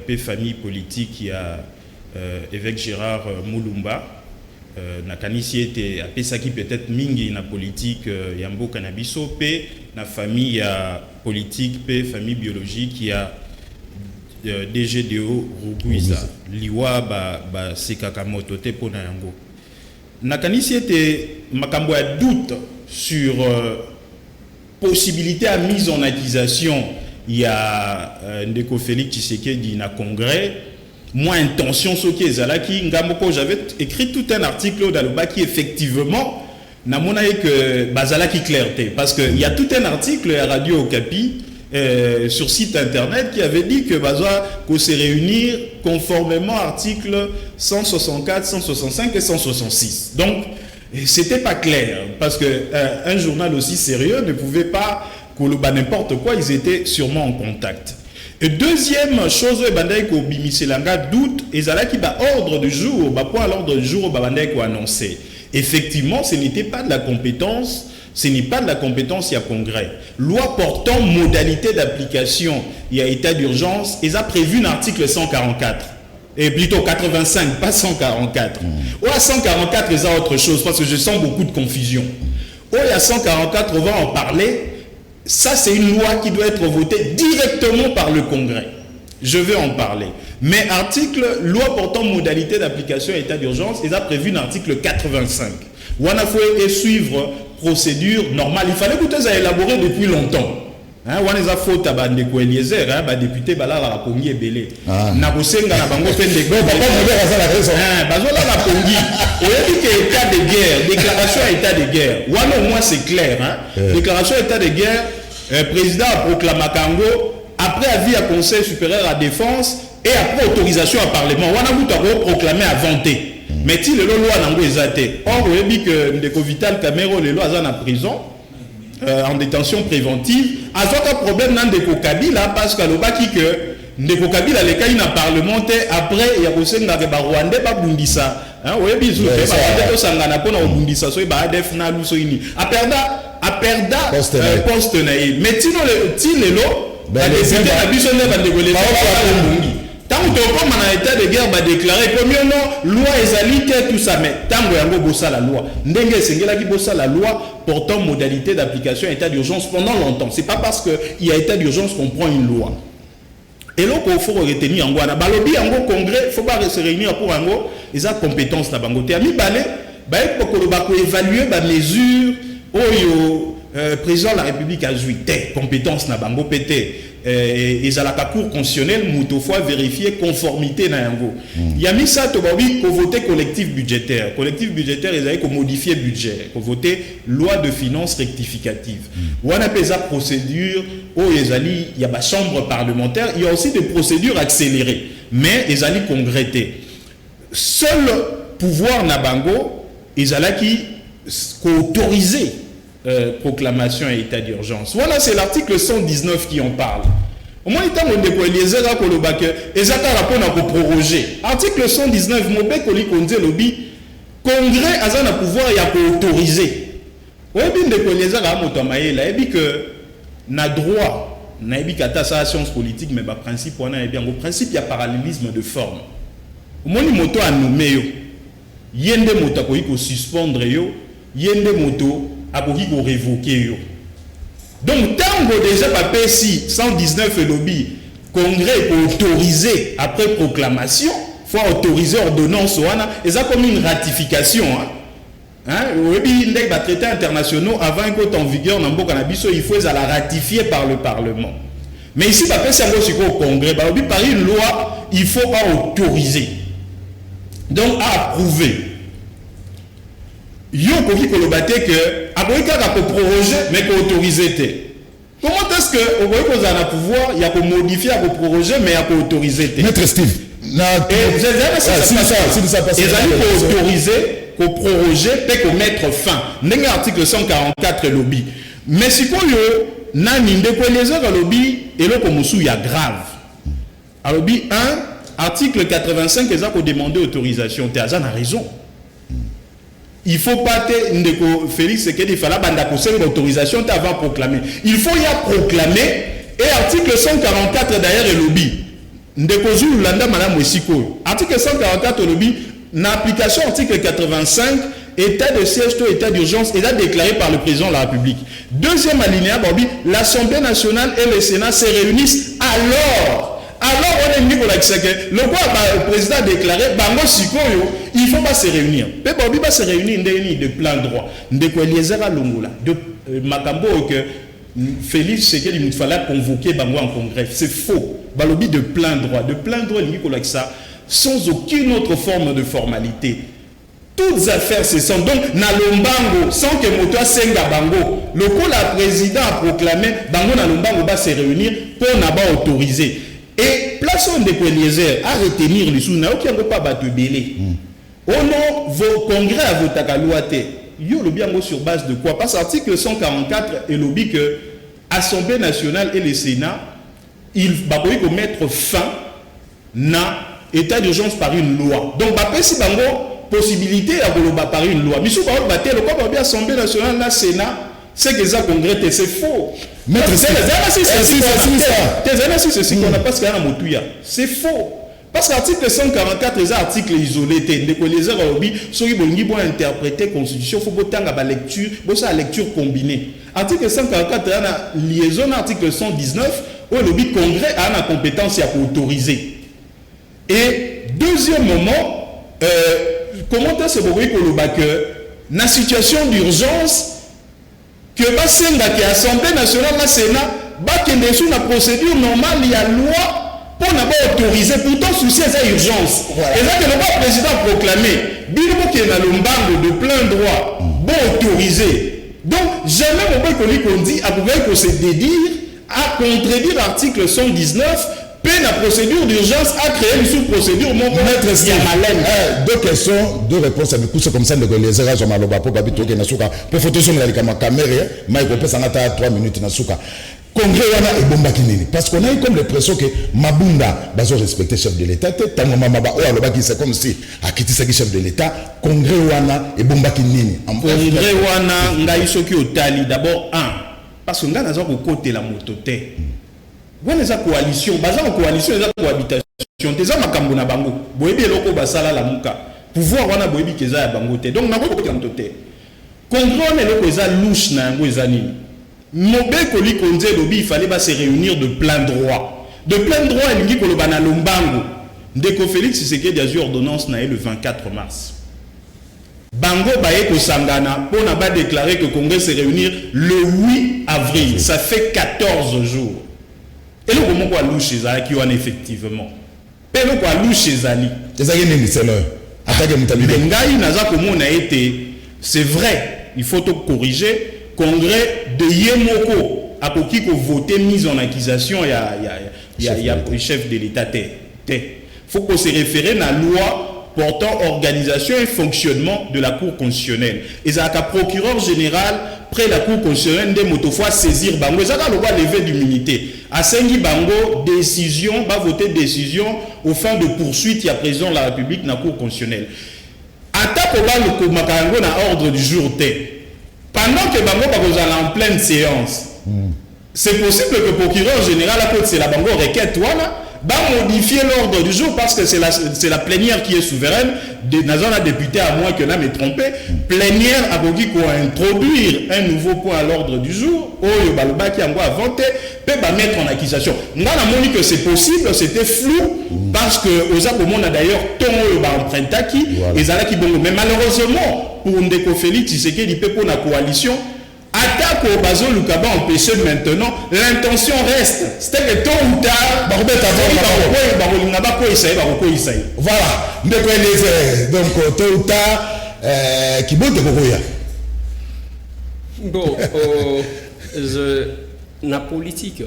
et famille politique, qui a évêque Gérard Moulumba. Nakanisi était à Pesaki peut-être mingi na politique Yambo Cannabiso, pe na famille politique, pe famille biologique qui a DGDO Ruguiza. Liwa Sekakamoto te pona yango. Nakanisi était makambo à doute sur possibilité à mise en accusation. Il y a Ndeko Félix Tshisekedi na Congrès. Moi, intention, ce qui est Zalaki, j'avais écrit tout un article dans le bas qui effectivement n'a mon avis que Bazalaki clarté. Parce qu'il y a tout un article à Radio Okapi sur site internet qui avait dit que Bazoa qu'on se réunir conformément à articles 164, 165 et 166. Donc, c'était pas clair. Parce qu'un journal aussi sérieux ne pouvait pas colober n'importe quoi, ils étaient sûrement en contact. Et deuxième chose, ko bimiselanga doute, et zala qui ba ordre du jour, point l'ordre du jour, ko annoncé. Effectivement, ce n'était pas de la compétence, ce n'est pas de la compétence, il y a Congrès. Loi portant modalité d'application, il y a état d'urgence, et ça a prévu un article 144. Et plutôt 85, pas 144. Ou à 144, il y a autre chose, parce que je sens beaucoup de confusion. Ou il y a 144, on va en parler. Ça, c'est une loi qui doit être votée directement par le Congrès. Je vais en parler. Mais loi portant modalité d'application à état d'urgence, il a prévu un article 85. On a fait suivre procédure normale. Il fallait que tout ça élaboré depuis longtemps. On a fait faute à Ndeko Eliezer, député Balala la Pongi et Belé. Na kosenga na bango pen de guerre. Bazola la Pongi. On a dit que état de guerre, déclaration à état de guerre. Au moins c'est clair. Déclaration à état de guerre, président a proclamé Kango après avis à Conseil supérieur à défense et après autorisation à Parlement. On a voulu proclamer à vanter. Mais si le loi n'a pas été. Or, on a dit que Ndeko Vital Camero, les lois en prison. En détention préventive, à un problème dans Ndeko Kabila parce qu'à l'obaki que Ndeko Kabila les cas n'a parlementaire après il y a aussi un Rwandais pas bundisa hein ouais bisous pas de sangana pour na bundisa so ba def na luso ini a perda poste na mais tino le tilelo ba député na biso ne ba Ndeko les Tant que comme en état de guerre, va déclarer premièrement, loi ezali tout ça, mais tant que yango bossa la loi, ndenge sengela qui bossa la loi portant modalité d'application état d'urgence pendant longtemps. C'est pas parce qu'il y a état d'urgence qu'on prend une loi. Et là, il faut retenir en Guana. Balobi en congrès, il ne faut pas se réunir pour en gros, ils ont compétence là bango. Ami balé, pour évaluer les mesures où le président de la République a joué compétence na bango pété. Ils ont la cour constitutionnelle, toutefois vérifier conformité na yango. Il y a mis ça, il faut voter collectif budgétaire. Collectif budgétaire, ils ont modifier budget, faut voter loi de finances rectificative. On a appelle ça procédure, il y a la chambre parlementaire, il y a aussi des procédures accélérées, mais ils ont congrès. Seul pouvoir na bango, ils ont qui autorisé proclamation et état d'urgence. Voilà, c'est l'article 119 qui en parle. Au moins, il y a un décoilésé là pour le bac. Et ça a rapport à proroger. Article 119, mon bec, le lobby, congrès a un pouvoir et a autorisé. Oui, bien décoilésé là, mon tomaï, là, et que na droit, na ebi kata sa science politique, mais bah principe, on a bien au principe, il y a parallélisme de forme. Au moins, il moto a nommé yo. Yende moto ko suspendre yo, yende moto a ko révoquer yo. Donc, tant que déjà papier si 119 et lobby, congrès pour autoriser après proclamation, il faut autoriser ordonnance, et ça comme une ratification. Les traités internationaux, avant qu'on soit en vigueur dans le cannabis, il faut la ratifier par le Parlement. Mais ici, papier c'est au congrès, par une loi, il faut autoriser. Donc, à approuver. Yo koki kolobate que aboyika ka proroger mais ko autoriser. Comment est-ce que au boyiko za na pouvoir il y a ko modifier à ko proroger mais à ko autoriser. Maître Steve. C'est ça parce que ko autoriser, ko proroger et ko mettre fin. Ndenge article 144 lobby. Mais si ko yo na ninde ko les autres lobby et le ko musu ya grave. A lobby 1 article 85 ils ont demandé autorisation. Tu as raison. Il ne faut pas que Félix il fallait une autorisation avant de proclamer. Il faut y proclamer. Et article 144 d'ailleurs est lobby. Article 144 lobby, en application article 85, état de siège ou état d'urgence est déclaré par le président de la République. Deuxième alinéa, l'Assemblée nationale et le Sénat se réunissent alors. Alors, on est mis pour le président a déclaré, il ne faut pas se réunir. Mais il va se réunir de plein droit. De Makambo que Félix, c'est qu'il fallait convoquer Bango en congrès. C'est faux. Balobi de plein droit. De plein droit, sans aucune autre forme de formalité. Toutes affaires se sont donc Nalombango, sans que Moto Senga Bango. Le coup, la président a proclamé, Bango Nalombango va se réunir pour n'avoir autorisé. Et plaçons des Eliezer à retenir les sous, qui n'ont pas battu belé. Au nom, vos congrès à votre akalouate, yo le bien sur base de quoi? Parce que l'article 144 est lobby que l'Assemblée nationale et le Sénat, ils vont mettre fin à l'état d'urgence par une loi. Donc, si bango possibilité à par une loi. Mais si vous avez le corps de l'Assemblée nationale, le Sénat, c'est que ça congrès, c'est faux. C'est faux. Parce que l'article 144 est un article isolé. Les arabes, ceux qui vont interpréter la Constitution, il faut avoir la lecture combinée. Article 144 est une liaison à l'article 119 où le Congrès a la compétence pour autoriser. Et deuxième moment, comment est-ce que dans la situation d'urgence, que l'Assemblée nationale, le Sénat, sous la procédure normale, il y a loi pour n'avoir autorisé. Pourtant, souci à urgence. Et là, que le président a proclamé, Bilbo qui est dans le de plein droit, bon autorisé. Donc, jamais on dit, à pouvoir se dédire, à contredire l'article 119, la procédure d'urgence a créé une sous-procédure. Maître Steve, deux questions, deux réponses à c'est comme ça, les erreurs sont maloba pour babito qui nasuka pour photo sur la caméra, mais il peut s'en attendre 3 minutes nasuka. Congrès wana et bomba kinini parce qu'on a eu comme l'impression que Mabunda bazo respecter chef de l'État, tango mama ba oya loba ki c'est comme si akiti sa chef de l'État, congrès wana et bomba kinini. Congrès wana ngai soki otali d'abord parce que ngana za ko côté la mototé. Voilà les coalitions, en coalition, les cohabitation. organisation teza makambo na bango boyebi eloko basala la muka pouvoir wana boyebi keza ya bango te donc nako ko te contrôle eloko eza louche na yango eza nini mobeko likonze lobi il fallait ba se réunir de plein droit elingi koloba na lombango ndeko Félix Tshisekedi azwi ordonnance na le 24 mars bango baye ko sangana pona ba déclarer que Congrès se réunir le 8 avril ça fait 14 jours et le comment quoi louche ezali qui wana effectivement pe le quoi louche ezali ezali nini c'est là attaque mutabi ngai naza komona été c'est vrai il faut tout corriger Congrès de Yemoko a qui voter mise en accusation il y a le chef de l'État faut qu'on se réfère à la loi portant organisation et fonctionnement de la Cour constitutionnelle et ça a procureur général près la Cour constitutionnelle de motofois saisir bango ça a le droit lever d'immunité à Sengi bango décision va voter décision au fin de poursuite il y a président de la République dans la Cour constitutionnelle attaque au makarango na ordre du jour pendant que bango va en pleine séance c'est possible que le procureur général à côté c'est la bango requête va modifier l'ordre du jour parce que c'est la plénière qui est souveraine des députés à moins que là me trompé plénière a voulu introduire un nouveau point à l'ordre du jour au Baloba qui a voté peut mettre en accusation on a montré que c'est possible c'était flou parce que aux on a d'ailleurs ton empruntaki et zala qui bon mais malheureusement pour Ndeko Félix Tshisekedi peut pour la coalition attaque au bazo Lukaba empêché maintenant l'intention reste c'était que tôt ou tard voilà donc tôt ou tard qui botte kokoya bon na politique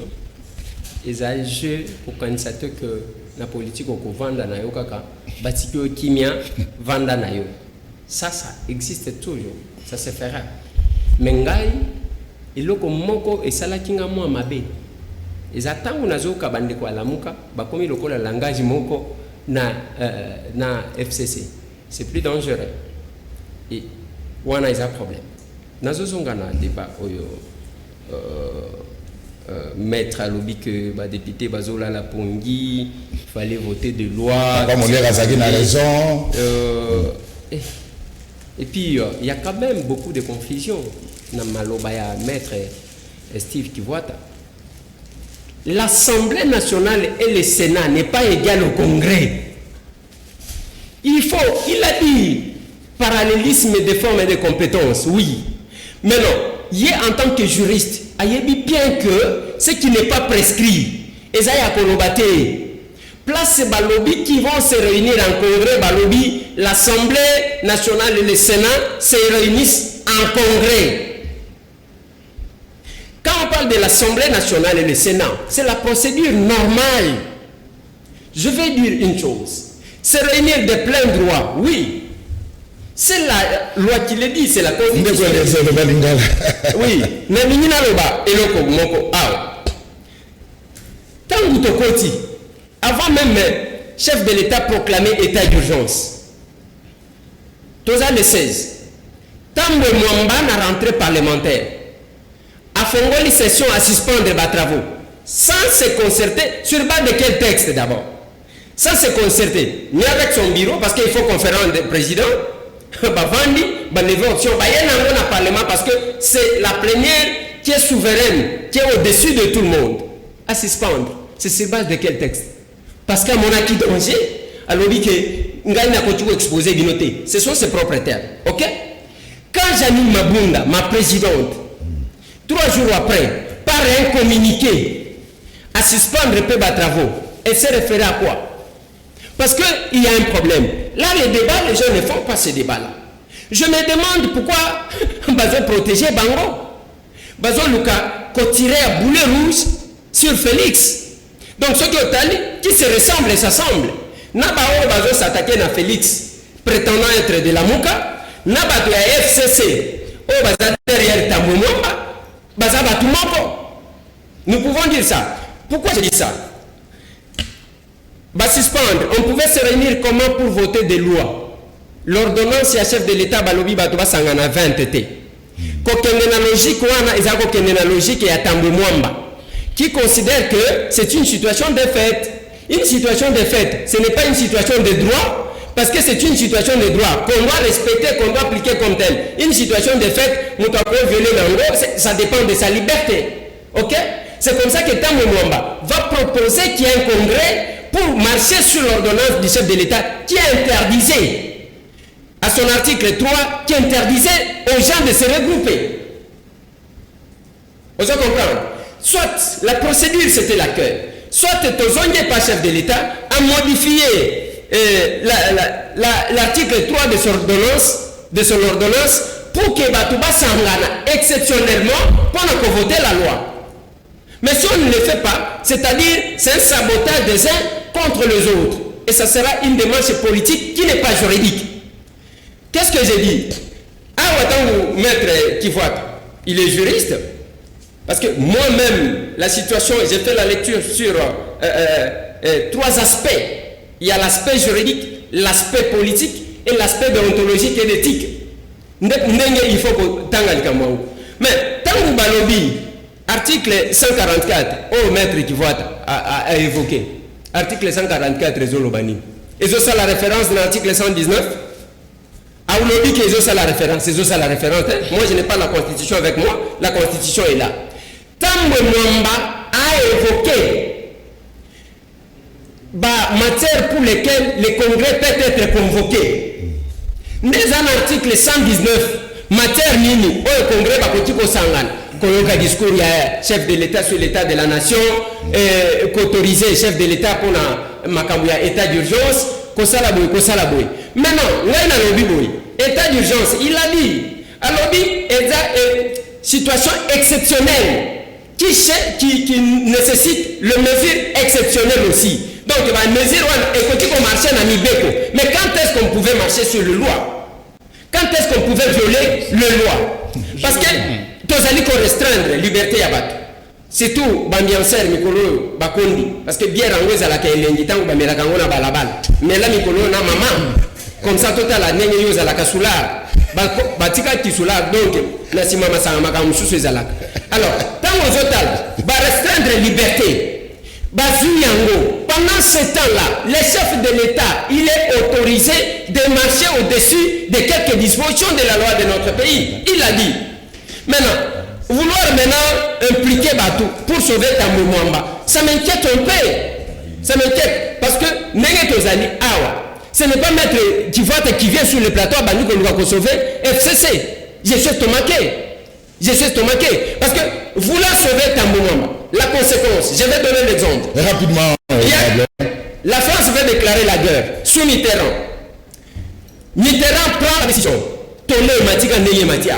les jeu pour constater que la politique au vendre na yo kaka batiki kimia vendre na yo ça existe toujours ça se fera mais ngai eloko moko esalaki nga mwa mabe eza tango nazoka bandeko ya lamuka bakomi lokola langage moko na FCC c'est plus dangereux et wana eza problème nazozonga na débat oyo maître alobi que député bazola la pongi il fallait voter des lois comme on les razaki na raison et puis il y a quand même beaucoup de confusion na maloba ya maître Steve Kivuata. L'Assemblée nationale et le Sénat n'est pas égal au Congrès. Il a dit parallélisme des formes et des compétences, oui. Mais non, il est en tant que juriste, il dit bien que ce qui n'est pas prescrit, et ça y a kolobate. Place balobi qui vont se réunir en Congrès, balobi, l'Assemblée nationale et le Sénat se réunissent en Congrès. Quand on parle de l'Assemblée nationale et le Sénat, c'est la procédure normale. Je vais dire une chose. Se réunir de plein droit, oui. C'est la loi qui le dit, c'est la Constitution. Oui. Avant même chef de l'État proclamé état d'urgence. Toza le 16. Tambo Mwamba na rentrée parlementaire. A fongoli session à suspendre les travaux. Sans se concerter, sur base de quel texte d'abord? Sans se concerter, ni avec son bureau, parce qu'il faut conférence de président, Bavandi, lever option, dans le Parlement, parce que c'est la plénière qui est souveraine, qui est au-dessus de tout le monde. À suspendre. C'est sur base de quel texte? Parce qu'à mon acquis danger, alors dit que Ngaï n'a continué exposé binoté. Ce sont ses propres termes. Ok? Quand Janine Mabunda, ma présidente, 3 jours après, par un communiqué à suspendre les travaux, elle s'est référée à quoi? Parce qu'il y a un problème. Là, les débats, les gens ne font pas ces débats-là. Je me demande pourquoi Bazo protéger Bango. Bazo Luka, qu'on tirait à boulet rouge sur Félix. Donc, ceux qui se ressemblent et s'assemblent. Nabao Bazo s'attaquer à Félix, prétendant être de la Mouka. Nabado à FCC, au Baza derrière Tamboumamba. Baza Batumoko. Nous pouvons dire ça. Pourquoi je dis ça? Suspendre, on pouvait se réunir comment pour voter des lois? L'ordonnance et chef de l'État Balobi Batoba Sangana 20 été. Kokengena logique wana ezako kokengena logique ya Tambo Mwamba qui considère que c'est une situation de fait. Une situation de fait, ce n'est pas une situation de droit, parce que c'est une situation de droit qu'on doit respecter, qu'on doit appliquer comme telle. Une situation de fait, ça dépend de sa liberté. Ok? C'est comme ça que Tambo Mwamba va proposer qu'il y ait un congrès pour marcher sur l'ordonnance du chef de l'État qui interdisait, à son article 3, qui interdisait aux gens de se regrouper. Vous comprenez? Soit la procédure c'était l'accueil, soit Tozonye par chef de l'État a modifié l'article 3 de son ordonnance pour que Batouba Sangana exceptionnellement pour voter la loi. Mais si on ne le fait pas, c'est-à-dire c'est un sabotage des uns contre les autres. Et ça sera une démarche politique qui n'est pas juridique. Qu'est-ce que j'ai dit? Maître Kivoat, il est juriste. Parce que moi-même, la situation, j'ai fait la lecture sur 3 aspects. Il y a l'aspect juridique, l'aspect politique et l'aspect déontologique et d'éthique. Il faut que mais tant que Balobi, article 144, oh maître Kivoat a évoqué, article 144, Résolobani. Et ça la référence de l'article 119. Aoulobi qui est la référence, c'est ça la référence. Hein? Moi je n'ai pas la constitution avec moi, la constitution est là. Tambo Mwamba a évoqué matière pour lesquelles le congrès peut être convoqué. Dans un article 119, matière nini, le congrès va continuer au Sangan. Koyoka discours, il y a chef de l'État sur l'état de la nation, qu'autoriser chef de l'État pour un état d'urgence, Kosalaboy. Maintenant, état d'urgence, il a dit, alors une situation exceptionnelle qui nécessite le mesure exceptionnelle aussi. Donc, il va mesure qu'on marchait dans Nibeko. Mais quand est-ce qu'on pouvait marcher sur le loi? Quand est-ce qu'on pouvait violer le loi? Parce que tous allez qu'on restreindre liberté à battre. C'est tout, Bambiancer, Mikolo, Bakondi. Parce que bien rangé à la Kaïlengi, tant que Bamelakangona balabal. Mais là, Mikolo, na maman. Comme ça, total, la Nenyo à la Kassoula. Batika Tissoula, donc, Nassima Massamaka Moussou Zalak. Alors, tant aux total, va restreindre liberté. Bazouyango, pendant ce temps-là, le chef de l'État, il est autorisé de marcher au-dessus de quelques dispositions de la loi de notre pays. Il l'a dit. Maintenant, vouloir maintenant impliquer Batou pour sauver Tambo Mwamba, ça m'inquiète un peu. Ça m'inquiète parce que Nengetozali Awa, ce n'est pas maître qui vient sur le plateau à Bani qu'on doit sauver FCC. Je suis estomaqué. Parce que vouloir sauver Tambo Mwamba, la conséquence, je vais donner l'exemple. Rapidement. La France veut déclarer la guerre sous Mitterrand. Mitterrand prend la décision. Tolé Matika Neye Matia.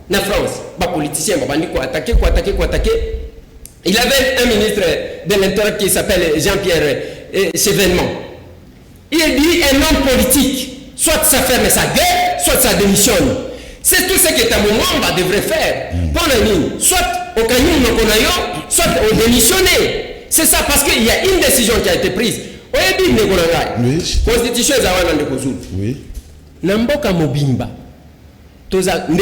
La France, politicien, attaquer. Il avait un ministre de l'Intérieur qui s'appelle Jean-Pierre Chevènement. Il dit un homme politique, soit ça ferme sa guerre, soit ça démissionne. C'est tout ce que Tambo Mwamba devrait faire. Soit au Kanyum Nokonayo, soit au démissionner. C'est ça, parce qu'il y a une décision qui a été prise. Oui. Constitution Oui. Namboka Mobimba. Toza une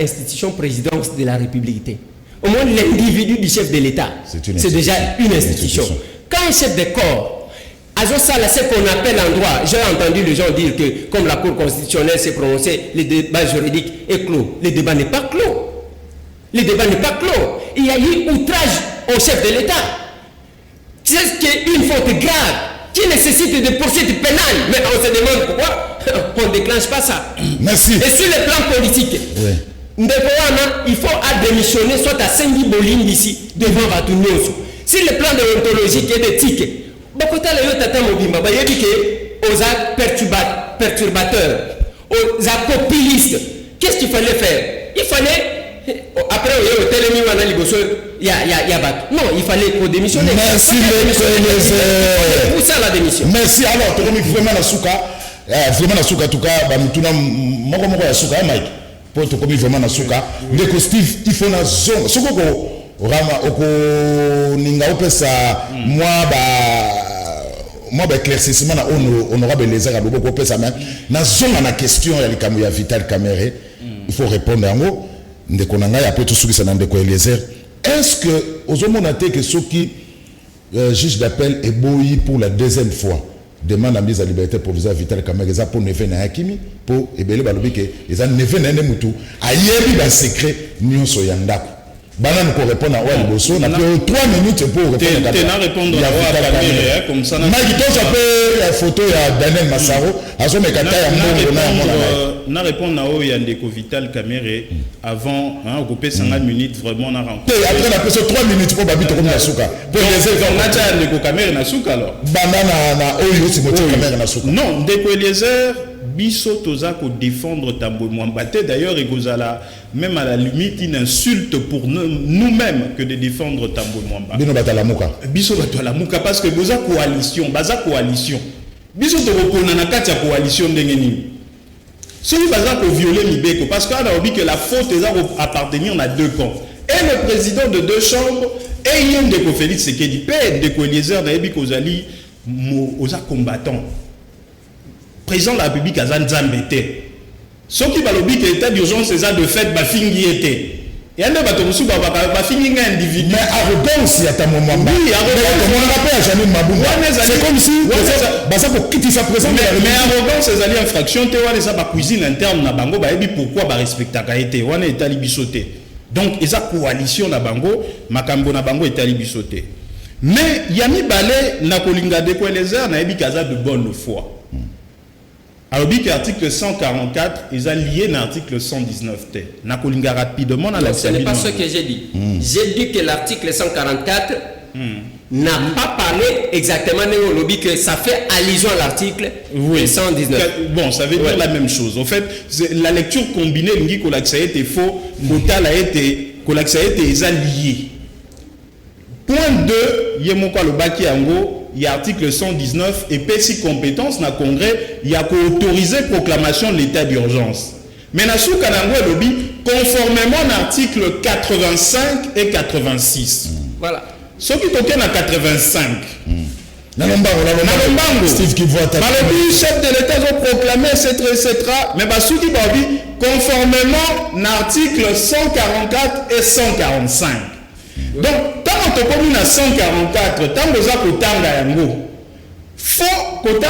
institution présidence de la République. Au moins l'individu du chef de l'État, c'est déjà une institution. Quand un chef de corps, c'est ce qu'on appelle en droit, j'ai entendu les gens dire que comme la Cour constitutionnelle s'est prononcée, le débat juridique est clos. Le débat n'est pas clos. Il y a eu outrage au chef de l'État. C'est ce qui est une faute grave qui nécessite des poursuites pénales. Mais on se demande pourquoi on ne déclenche pas ça. Merci. Et sur le plan politique, il faut démissionner soit à Sengi Boline d'ici, devant Batunyoso. Sur le plan déontologique et d'éthique, il y a dit aux perturbateurs, aux populistes, qu'est-ce qu'il fallait faire? Il fallait, après, il y a battu. Non, il fallait qu'on démissionne. Merci, pour ça la démission. Merci. Alors, tu as vraiment la souka. Vraiment la souka, en tout cas, moko la souka, Mike. Pour te commis vraiment la souka. Ndeko Steve, il faut la zone. Ce que Rama, Ninga Opesa, moi, éclaircissement, honorable les arabes, beaucoup ça même. Dans zone, la question, il y a Vital Caméré. Il faut répondre à moi. Ndeko Nanga, après tout ce qui s'est dans Ndeko Eliezer. Est-ce que, aux hommes, on a été que ceux qui juge d'appel est boyi pour la deuxième fois. Demande la mise à liberté provisoire Vital Kamerhe eza pour nefe na yakimi pour ebele balobi ke eza nefe na mutu ayebi ba secret nyonso ya ndako. Bana nous répondre à Oua Liboso, na 3 minutes pour répondre à Kamerhe comme ça. Maki to s'appelle la photo ya Daniel Massaro, aso mekata ya mbongo na répondre à Oua Ndeko Vital Kamerhe avant hein occuper 50 minutes vraiment na rencontre. Après la question 3 minutes pour babito comme na suka. Pour les efforts na Ndeko Kamerhe na suka alors. Bana na Oyo Timothée Kamerhe na suka. Non, Ndeko Eliezer biso toza ko défendre Tambo Mwamba. D'ailleurs ekozala même à la limite une insulte pour nous-mêmes que de défendre Tambo Mwamba. Bino batalamuka. Biso batalamuka parce que boza coalition, biso to repona na kati ya coalition ndenge nini. Soki baza ko violer mibeko parce qu'on a dit que la faute est à appartenir à deux camps. Et le président de deux chambres et Ndeko Félix Sekedi pe Ndeko Eliezer na yebi kozali oza combattant. Président de la République a Zambete. Ce qui va le dire que l'état d'urgence c'est ça de fait bafingi était. Et un bateau musu bafingi un individu. Mais arrogance ya ta moment. Oui, arrogance. C'est comme si ça pour quitter sa présence. Mais arrogance c'est une infraction te wana ça ba cuisine interne na bango ba yebi pourquoi ba respecta ka été wana état libisoté. Donc eza coalition na bango makambo na bango état libisoté. Mais yami balé na kolinga de ko Eliezer na yebi kaza de bonne foi. Alors, que l'article 144 est lié à l'article 119. Nakolinga rapidement dans la ce n'est pas ce que j'ai dit. J'ai dit que l'article 144 n'a pas parlé exactement de lobby, que ça fait allusion à l'article 119. Bon, ça veut dire la même chose. En fait, la lecture combinée, l'ingi que l'accès était faux, que l'accès était lié. Point 2, Yemoko le baki ango. Il y a l'article 119 et PSI compétence dans le Congrès, il y a autorisé proclamation de l'état d'urgence. Mais dans ce cas, conformément à l'article 85 et 86. Voilà. Ce qui est à 85. Steve qui voit ta chef de l'État a proclamé, etc. Mais ce qui est conformément à l'article 144 et 145. Donc, tant que tu as 144, tant que tu as faut que tu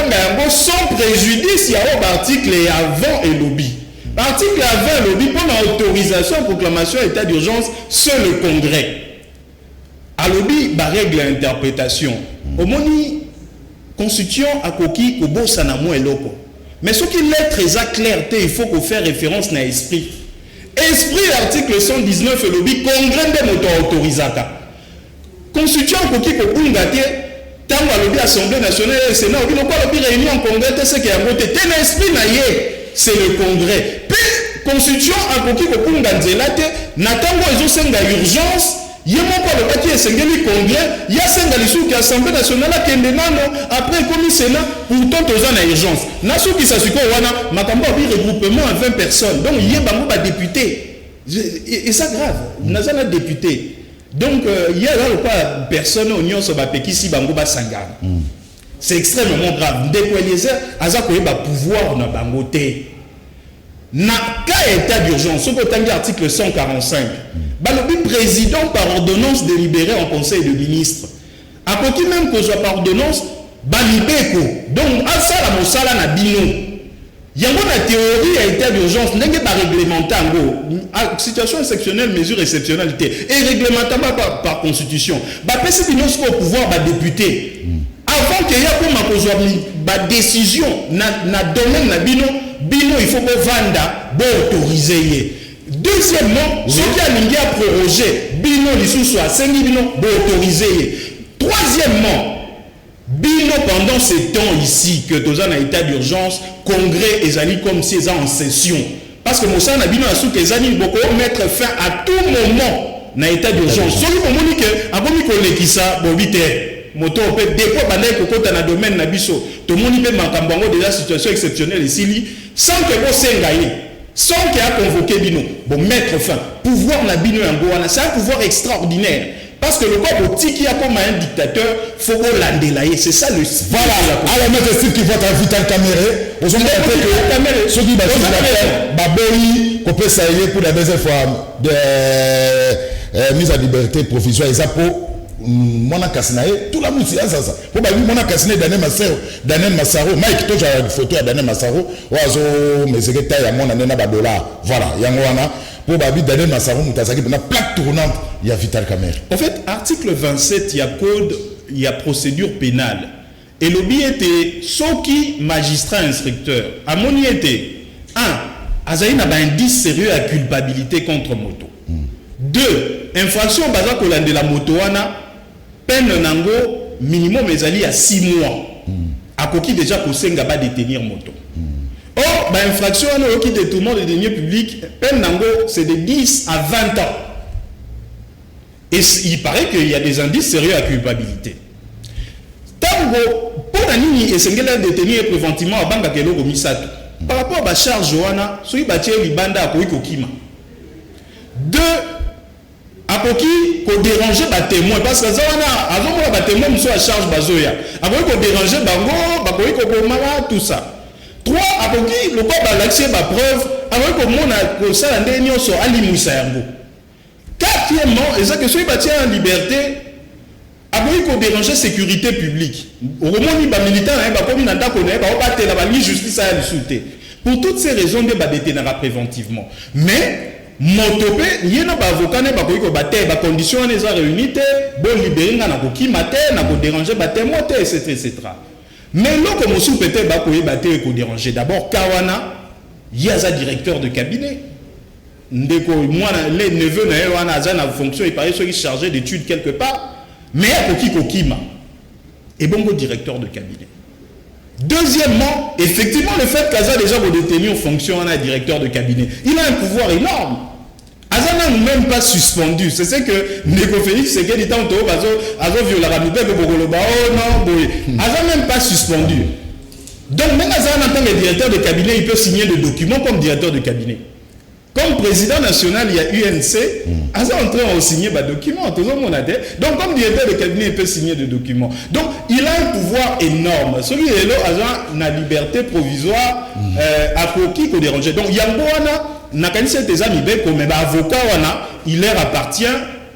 sans préjudice, il y a l'article avant et lobby. L'article avant et lobby, pour l'autorisation, proclamation, état d'urgence, c'est le Congrès. À lobby, la règle d'interprétation. Au moni, constituant à coquille, au beau sanamo et loco. Mais ce qui est très clair, il faut qu'on fasse référence à l'esprit. Esprit article 119 et lobby congrès de moto-autorisaka. Constituant coquille pour Bungate, tant que lobby Assemblée nationale et Sénat, lobby réunion en congrès, c'est qu'il y a voté. Tel esprit c'est le congrès. Puis, constituant un coquille pour Bunganzelate, n'attendons les autres d'urgence. Il y a mon le bâti et le congrès, il y a l'Assemblée nationale qui est après comme Sénat, pourtant aux ans d'urgence. Nassou qui s'assure qu'on a un regroupement à 20 personnes. Donc il y a un député. Et ça grave, il y a un député. Donc il y a pas personne au Nyon Sobapeki si Bango Basangam. C'est extrêmement grave. Dès que les airs, il y a pouvoir dans Bangoté. Na cas état d'urgence, ce que tu as article 145. Le président par ordonnance délibérée en conseil de ministres. À côté même que soit par ordonnance, balibeko. Donc, à ça la mosala na bino. Il y a une théorie à état d'urgence, n'est pas réglementé en situation exceptionnelle, mesure exceptionnalité. Et réglementé par constitution. Si vous avez le pouvoir, député. Avant qu'il y ait une décision dans le domaine de bino, il faut que vanda, autoriser. Deuxièmement, ceux qui ont prorogé, bino l'issue soit 5 bino, autorisé. Troisièmement, bino pendant ces temps ici, que tous en état d'urgence, congrès et amis comme si ils sont en session. Parce que Moussa n'a bino à sous que les amis beaucoup mettre fin à tout moment dans l'état d'urgence. Ceux qui ont dit que, avant de ça, bon, vite, moto peut dépôt bandé que dans le domaine nabiso, tout le monde peut manquer de la situation exceptionnelle ici, sans que vous s'engayiez. Sans qu'il a convoqué Bino, bon mettre fin. Pouvoir na Bino Yangoana, c'est un pouvoir extraordinaire. Parce que le corps qui a comme un dictateur, il faut l'andelayer. C'est ça le. Voilà. Alors, maître Steve qui vote à Vital Kamerhe, vous avez dit que ceux qui battent la Baboyi, qu'on peut s'allier pour la deuxième fois de mise à liberté provisoire, et ça pour mwana kasinae tout la musi sasa po ba mwana kasinae Daniel Massaro Mike to ja photo ya Daniel Massaro wazo mezeke ta ya mwana nena ba dollar voilà yango wana po ba Daniel Massaro mutazaki na plaque tournante ya Vital Kamerhe. En fait, article 27 il y a code, il y a procédure pénale. Et l'objet était soki magistrat instructeur. Amoni était 1. Azaï n'a pas indice sérieux à culpabilité contre moto. 2. Infraction basée sur de la moto wana peine nango minimum ezali à 6 mois. A koki déjà kosenga ba détenir moto. Or, bah infraction wana qui détournement de deniers publics peine nango c'est de 10 à 20 ans. Et il paraît qu'il y a des indices sérieux à culpabilité. Tango, pour la ligne, et c'est détenir préventivement à Banga Keloro Misato. Par rapport à la charge Joana, celui qui a banda à Koiko Kima. 2. À Koki, qu'on dérange les témoins. Parce que Zoana, avant que les témoins soient à charge Bazoya. Avant qu'on dérange Bango, Bakoiko Komara, tout ça. 3. À Koki, le corps a l'accès à la preuve. Avant qu'on ait ça, on soit à l'Imouissayango. 4e, et ça que celui qui est en liberté, il faut déranger la sécurité publique. Au moment où les militaires ont justice à l'insulter. Pour toutes ces raisons, ils sont détenus préventivement. Mais, motopé, il y a des avocats qui ont des conditions réunies, ils libérer, ils ont déranger les témoins, etc. Mais là, comme on peut-être ils déranger. D'abord, Kawana, il y a un directeur de cabinet. Ndeko, moi, les neveux na fonction, il paraît qu'ils sont chargés d'études quelque part. Mais à Kokima et bongo directeur de cabinet. Deuxièmement, effectivement, le fait qu'Aza déjà vous détenu en fonction d'un directeur de cabinet, il a un pouvoir énorme. Aza n'a même pas suspendu. C'est ce que Ndeko Félix, c'est qu'il dit tant Azo viola la nouvelle de Bogoloba. Oh non, boy. Aza même pas suspendu. Donc, même Aza en tant que directeur de cabinet, il peut signer des documents comme directeur de cabinet. Comme président national, il y a UNC, Aza est en train de signer des documents. Donc, comme directeur de cabinet, il peut signer des documents. Donc, il a un pouvoir énorme. Celui qui est là, Aza a la liberté provisoire à Koki qu'on dérange. Donc, Yangoana, n'a qu'à dire des amis, mais avocat, il leur appartient,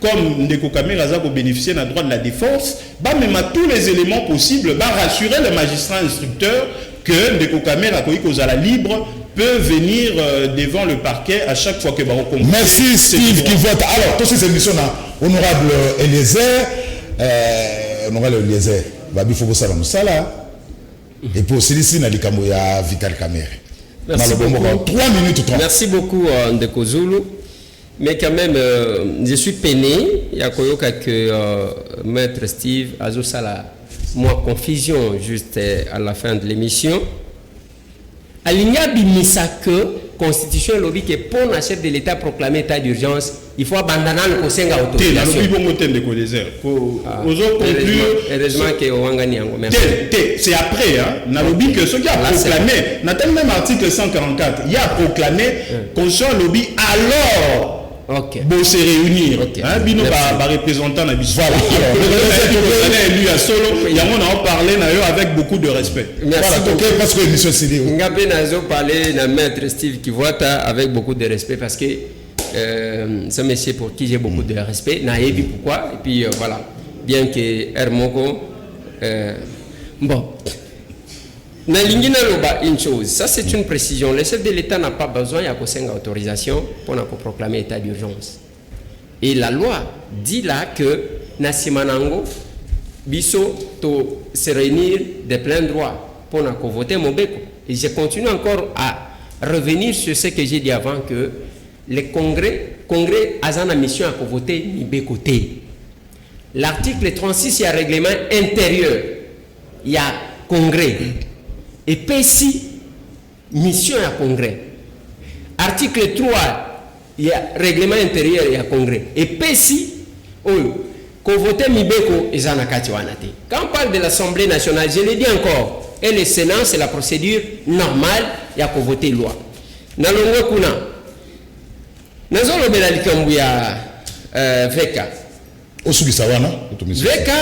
comme Ndeko Kamerhe Aza pour bénéficier d'un droit de la défense, même à tous les éléments possibles, rassurer le magistrat instructeur que Ndeko Kamerhe a la libre peut venir devant le parquet à chaque fois que vous rencontrez. Merci Steve qui vote. Alors, toutes ces émissions, honorable Eliezer, Babi Fobo Salam Sala, et pour celui-ci, Nalikambo ya Vital Kamerhe. Merci beaucoup. 3 minutes 30. Merci beaucoup, Ndeko Zulu. Mais quand même, je suis peiné. Il y a que Maître Steve Azo Sala, moi, confusion juste à la fin de l'émission. Aligna bimisa que constitution lobby que pour un chef de l'État proclamer état d'urgence, il faut abandonner le conseil d'autorisation. Heureusement que Wangani Ango. C'est après, hein. Lobby que ce qui a proclamé, n'a même article 144, il a proclamé constitution lobby alors. Ok. Bon, se réunir. Okay. Hein, bino ba représentant na biso. Voilà. Alors, lui à solo, il y a on en parlé avec beaucoup de respect. Merci beaucoup. Parce que monsieur Sidi. Ngapé nazo parler na maître Steve qui voit avec beaucoup de respect parce que c'est un monsieur pour qui j'ai beaucoup de respect. Na yebi pourquoi et puis voilà. Bien que Hermoko bon. Une chose, ça c'est une précision. Le chef de l'État n'a pas besoin d'autorisation pour proclamer état d'urgence. Et la loi dit là que Nasimanango, Bisso, to se réunir de plein droit pour voter Mobeko. Et je continue encore à revenir sur ce que j'ai dit avant que le congrès a une mission à voter Mibeko. L'article 36, il y a règlement intérieur. Il y a congrès. Et PSI, mission à congrès. Article 3, il y a règlement intérieur, il y a congrès. Et PSI, qu'on vote Mibeko et Zanakati Wanate. Quand on parle de l'Assemblée nationale, je l'ai dit encore, et le Sénat, c'est la procédure normale, il y a qu'on vote loi. Nalongo Kuna, Nazolo Belalikambu ya Veka. Osugi Sawana, Veka,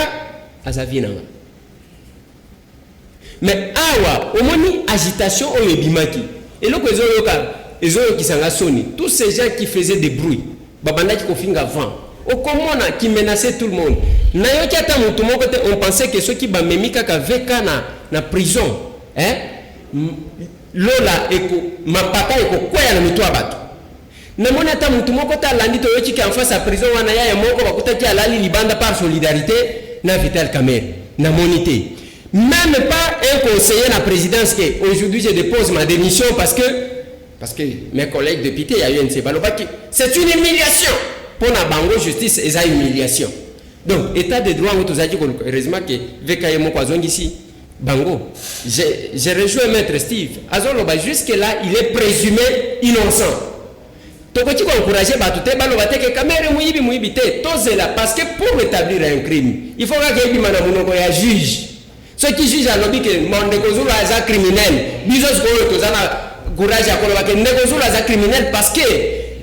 Azavinanga. Mais awa, au moins agitation au ebimaki. Et là que les gens qui sont soni, tous ces gens qui faisaient des bruits, babanda qui confinent avant, au commune qui menaçait tout le monde. nayoki ata mutu moko te on pensait que ceux qui bamemi kaka veka na prison lola eko mapata eko kwaya na mitu abato namoni ata mutu moko ta landi to yoki ki en face à prison wana ya moko bakutaki alali libanda par solidarité na Vital Kamerhe namoni te même pas un conseiller na présidence que aujourd'hui je dépose ma démission parce que mes collègues députés à UNC balobaki c'est une humiliation pour na bango justice et ça humiliation donc état de droit autozaki heureusement que VKM moko azongisi bango j'ai rejoint maître Steve azoloba jusque là il est présumé innocent tokoki ko encourager batu te baloba te que Kamerhe muyibi te tozela parce que pour établir un crime il faut que yebi mana munoko ya juge ceux qui jugent alobi que Mondeko Zulu aza criminel bizos ko tozana courage akoloba que Ndeko Zulu aza criminel parce que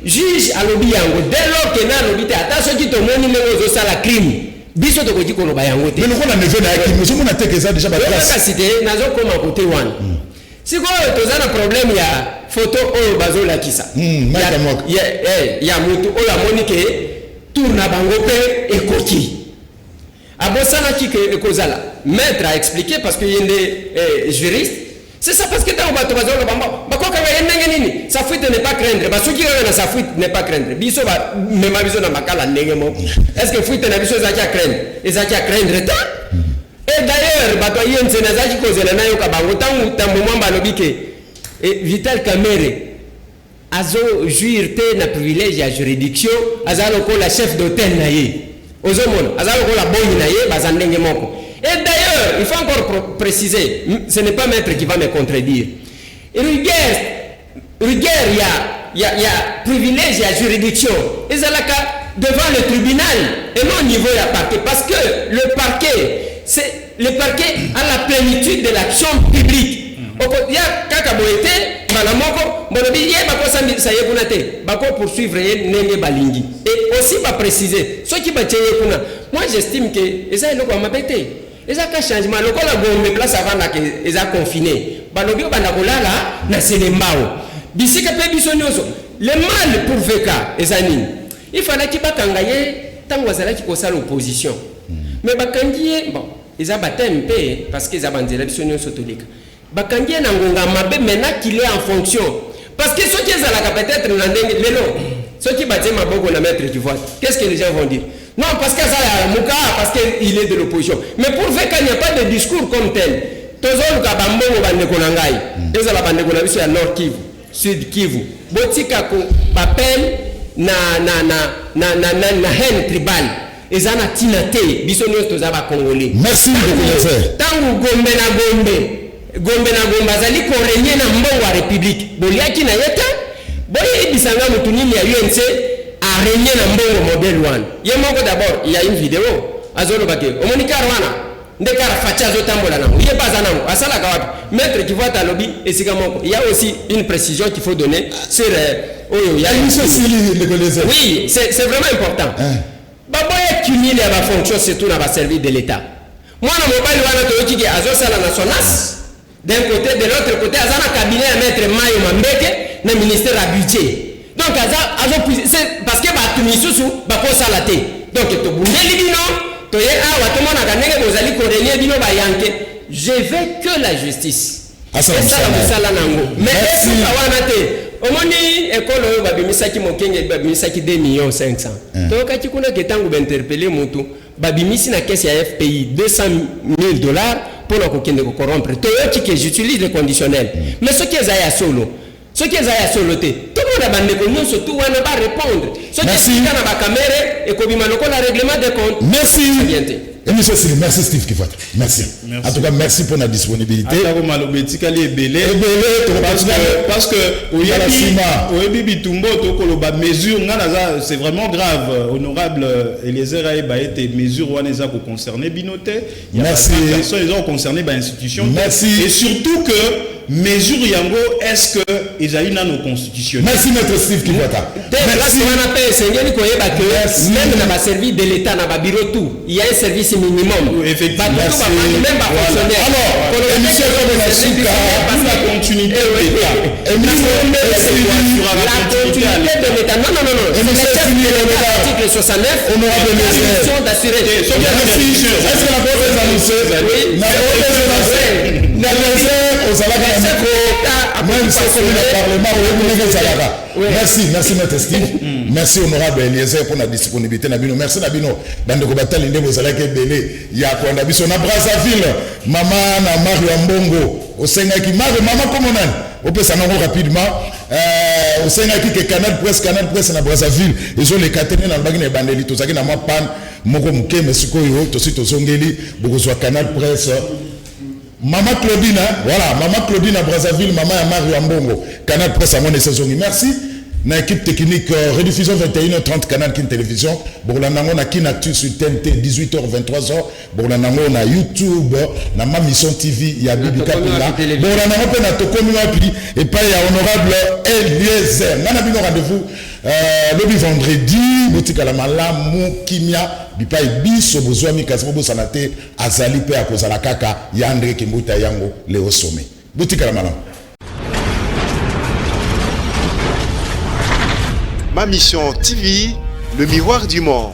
juge alobi yango dès lors que na alobi te ata soki tomoni ndeko zo sala crime biso tokoki koloba yango te mais lokona neve na yaki nous on a te que ça déjà ba place kaka cité nazo koma côté wana sikoyo tozana problème ya photo oyo bazolakisa ya mutu oyo amoni ke tour na bango pe ekoki abosanaki ke ekozala maître a expliqué parce que yende juriste c'est ça parce que dans bato bazolo bamba bakoka ya ndenge nini sa fuite n'est pas craindre basuki na sa fuite n'est pas craindre biso ba mema biso na makala ndenge mo est-ce que fuite na biso ezaki a craindre ta et d'ailleurs bato yense na zaki kozela na yoka bango tangu tambo mwamba lobike Vital Kamerhe azo jouir te na privilège ya juridiction azalo ko la chef d'hôtel na ye ozomona azalo ko la boyi na ye bazandenge moko. Et d'ailleurs, il faut encore préciser, ce n'est pas maître qui va me contredire. Il y a privilège, il y a juridiction. Et c'est là devant le tribunal et non au niveau de la parquet. Parce que le parquet a la plénitude de l'action publique. Il y a Kakaboete, Malamoko, Bonobi, Bako poursuivre Nenge Balingi. Et aussi, pas préciser, ceux qui battent moi j'estime que ça est le bêté. Et ça a changement. Le col a gommé place avant qu'ils ont confiné. Balobio Bandabolala, na Selembao. Bisika Pebisonioso. Le mal pour Veka, Ezanin. Il fallait qu'il batangaye, tant que Wazala qui posa l'opposition. Mais Bakandier, bon, ils ont battu un peu parce qu'ils ont bandé l'opposition catholique. Bakandier n'a pas maintenant qu'il est en fonction. Parce que ceux qui sont là, peut-être, ceux qui battent ma bogo la maître du vote, qu'est-ce que les gens vont dire? Non, parce que ça a Mouka, parce qu'il est de l'opposition. Mais pour faire qu'il n'y a pas de discours comme tel, Tozol Kabambo Bandekonangai, Tezala Bandekonabiso à Nord Kivu, Sud Kivu, Botika ko papel na haine tribale. Ezana tinate, bisonyo tozaba congolais. Merci de faire. Tangu Gombe na Gombe azali ko régner na mbongo wa République. Boliaki na yeta, boye bisanga mutunini ya UNC a régné dans le modèle 1. Il y a une vidéo. Maître qui voit ta lobby et il y a aussi une précision qu'il faut donner sur oui, c'est vraiment important. Baboya cumule la fonction surtout dans le service de l'État. Moi, je suis d'un côté, de l'autre côté, il y a un cabinet à mettre Mayo Mambeke dans le ministère du budget. Donc, c'est parce que donc, je veux que la justice. Mais au moins, l'école babimisa 2,5 millions. Donc, quand tu connais que tant que interpellé Moutou, babimisi na caisse à FPI $200,000 pour le corrompre. J'utilise le conditionnel. Mais ce qui est à solo. Ce qui est à soloté, tout le monde a bandé surtout on va répondre. Ce qui est à la caméra et comme il m'a le règlement des comptes. Merci. Merci Steve Kifat. Merci. En tout cas, merci pour la disponibilité. Parce que c'est vraiment grave. Honorable Eliezer Aeba été mesure où on a concerné Binoté. Merci. Ils ont concerné l'institution. Merci. Et surtout que mesure yango est-ce que ezali nano constitutionnel? Merci maître Steve Kibwata. Merci. On appelle Sengeli Koyeba que même dans ma service de l'État, dans ma bureau tout, il y a un service minimum. Effectivement. Même pas fonctionnaire. Alors, émission comme la Souka, la continuité de l'État. La continuité de l'État. Non. L'article 69. Honorable mission d'assurer. Est-ce que la porte est annoncée? Oui. La porte est annoncée. Même si c'est le Parlement, merci maître Steve. Merci honorable Eliezer pour la disponibilité. Merci Nabino. Bandeko Batali Ndebo Zalake Bele. Il y a quoi Nabiso na Brazzaville. Maman na Mario Mbongo. Au Sengaki Mario maman comment on peut s'en rapidement. Au Sengaki que Canal Presse na Brazzaville. Ils ont les caténés dans le bagage bandeli. Tout ça qui n'a pas pan. Moko Muke Mesiko Tosi Tosongeli. Beaucoup soit Canal Presse. Maman Claudine, voilà, Maman Claudine à Brazzaville, Maman à Mario Mbongo, Canal Presse à mon saison. Merci. Na équipe technique, rediffusion 21h30, Canal Kin Télévision. Bourlanango na Kin Actu sur TNT, 18h, 23h. Bourlanango na YouTube, na ma mission TV, il y a Bibi Kapila. Bourlanango pe na Tokomi Wapi, et pas il y a honorable Eliezer. Nana bino rendez-vous, le vendredi, boutique à la Malamu, Kimia. Bipa biso bozwami kasi bobo sanate azali pe akozala kaka ya André Kimbuta yango Léo Sommet. Boutique la malam. Ma mission TV, le miroir du monde.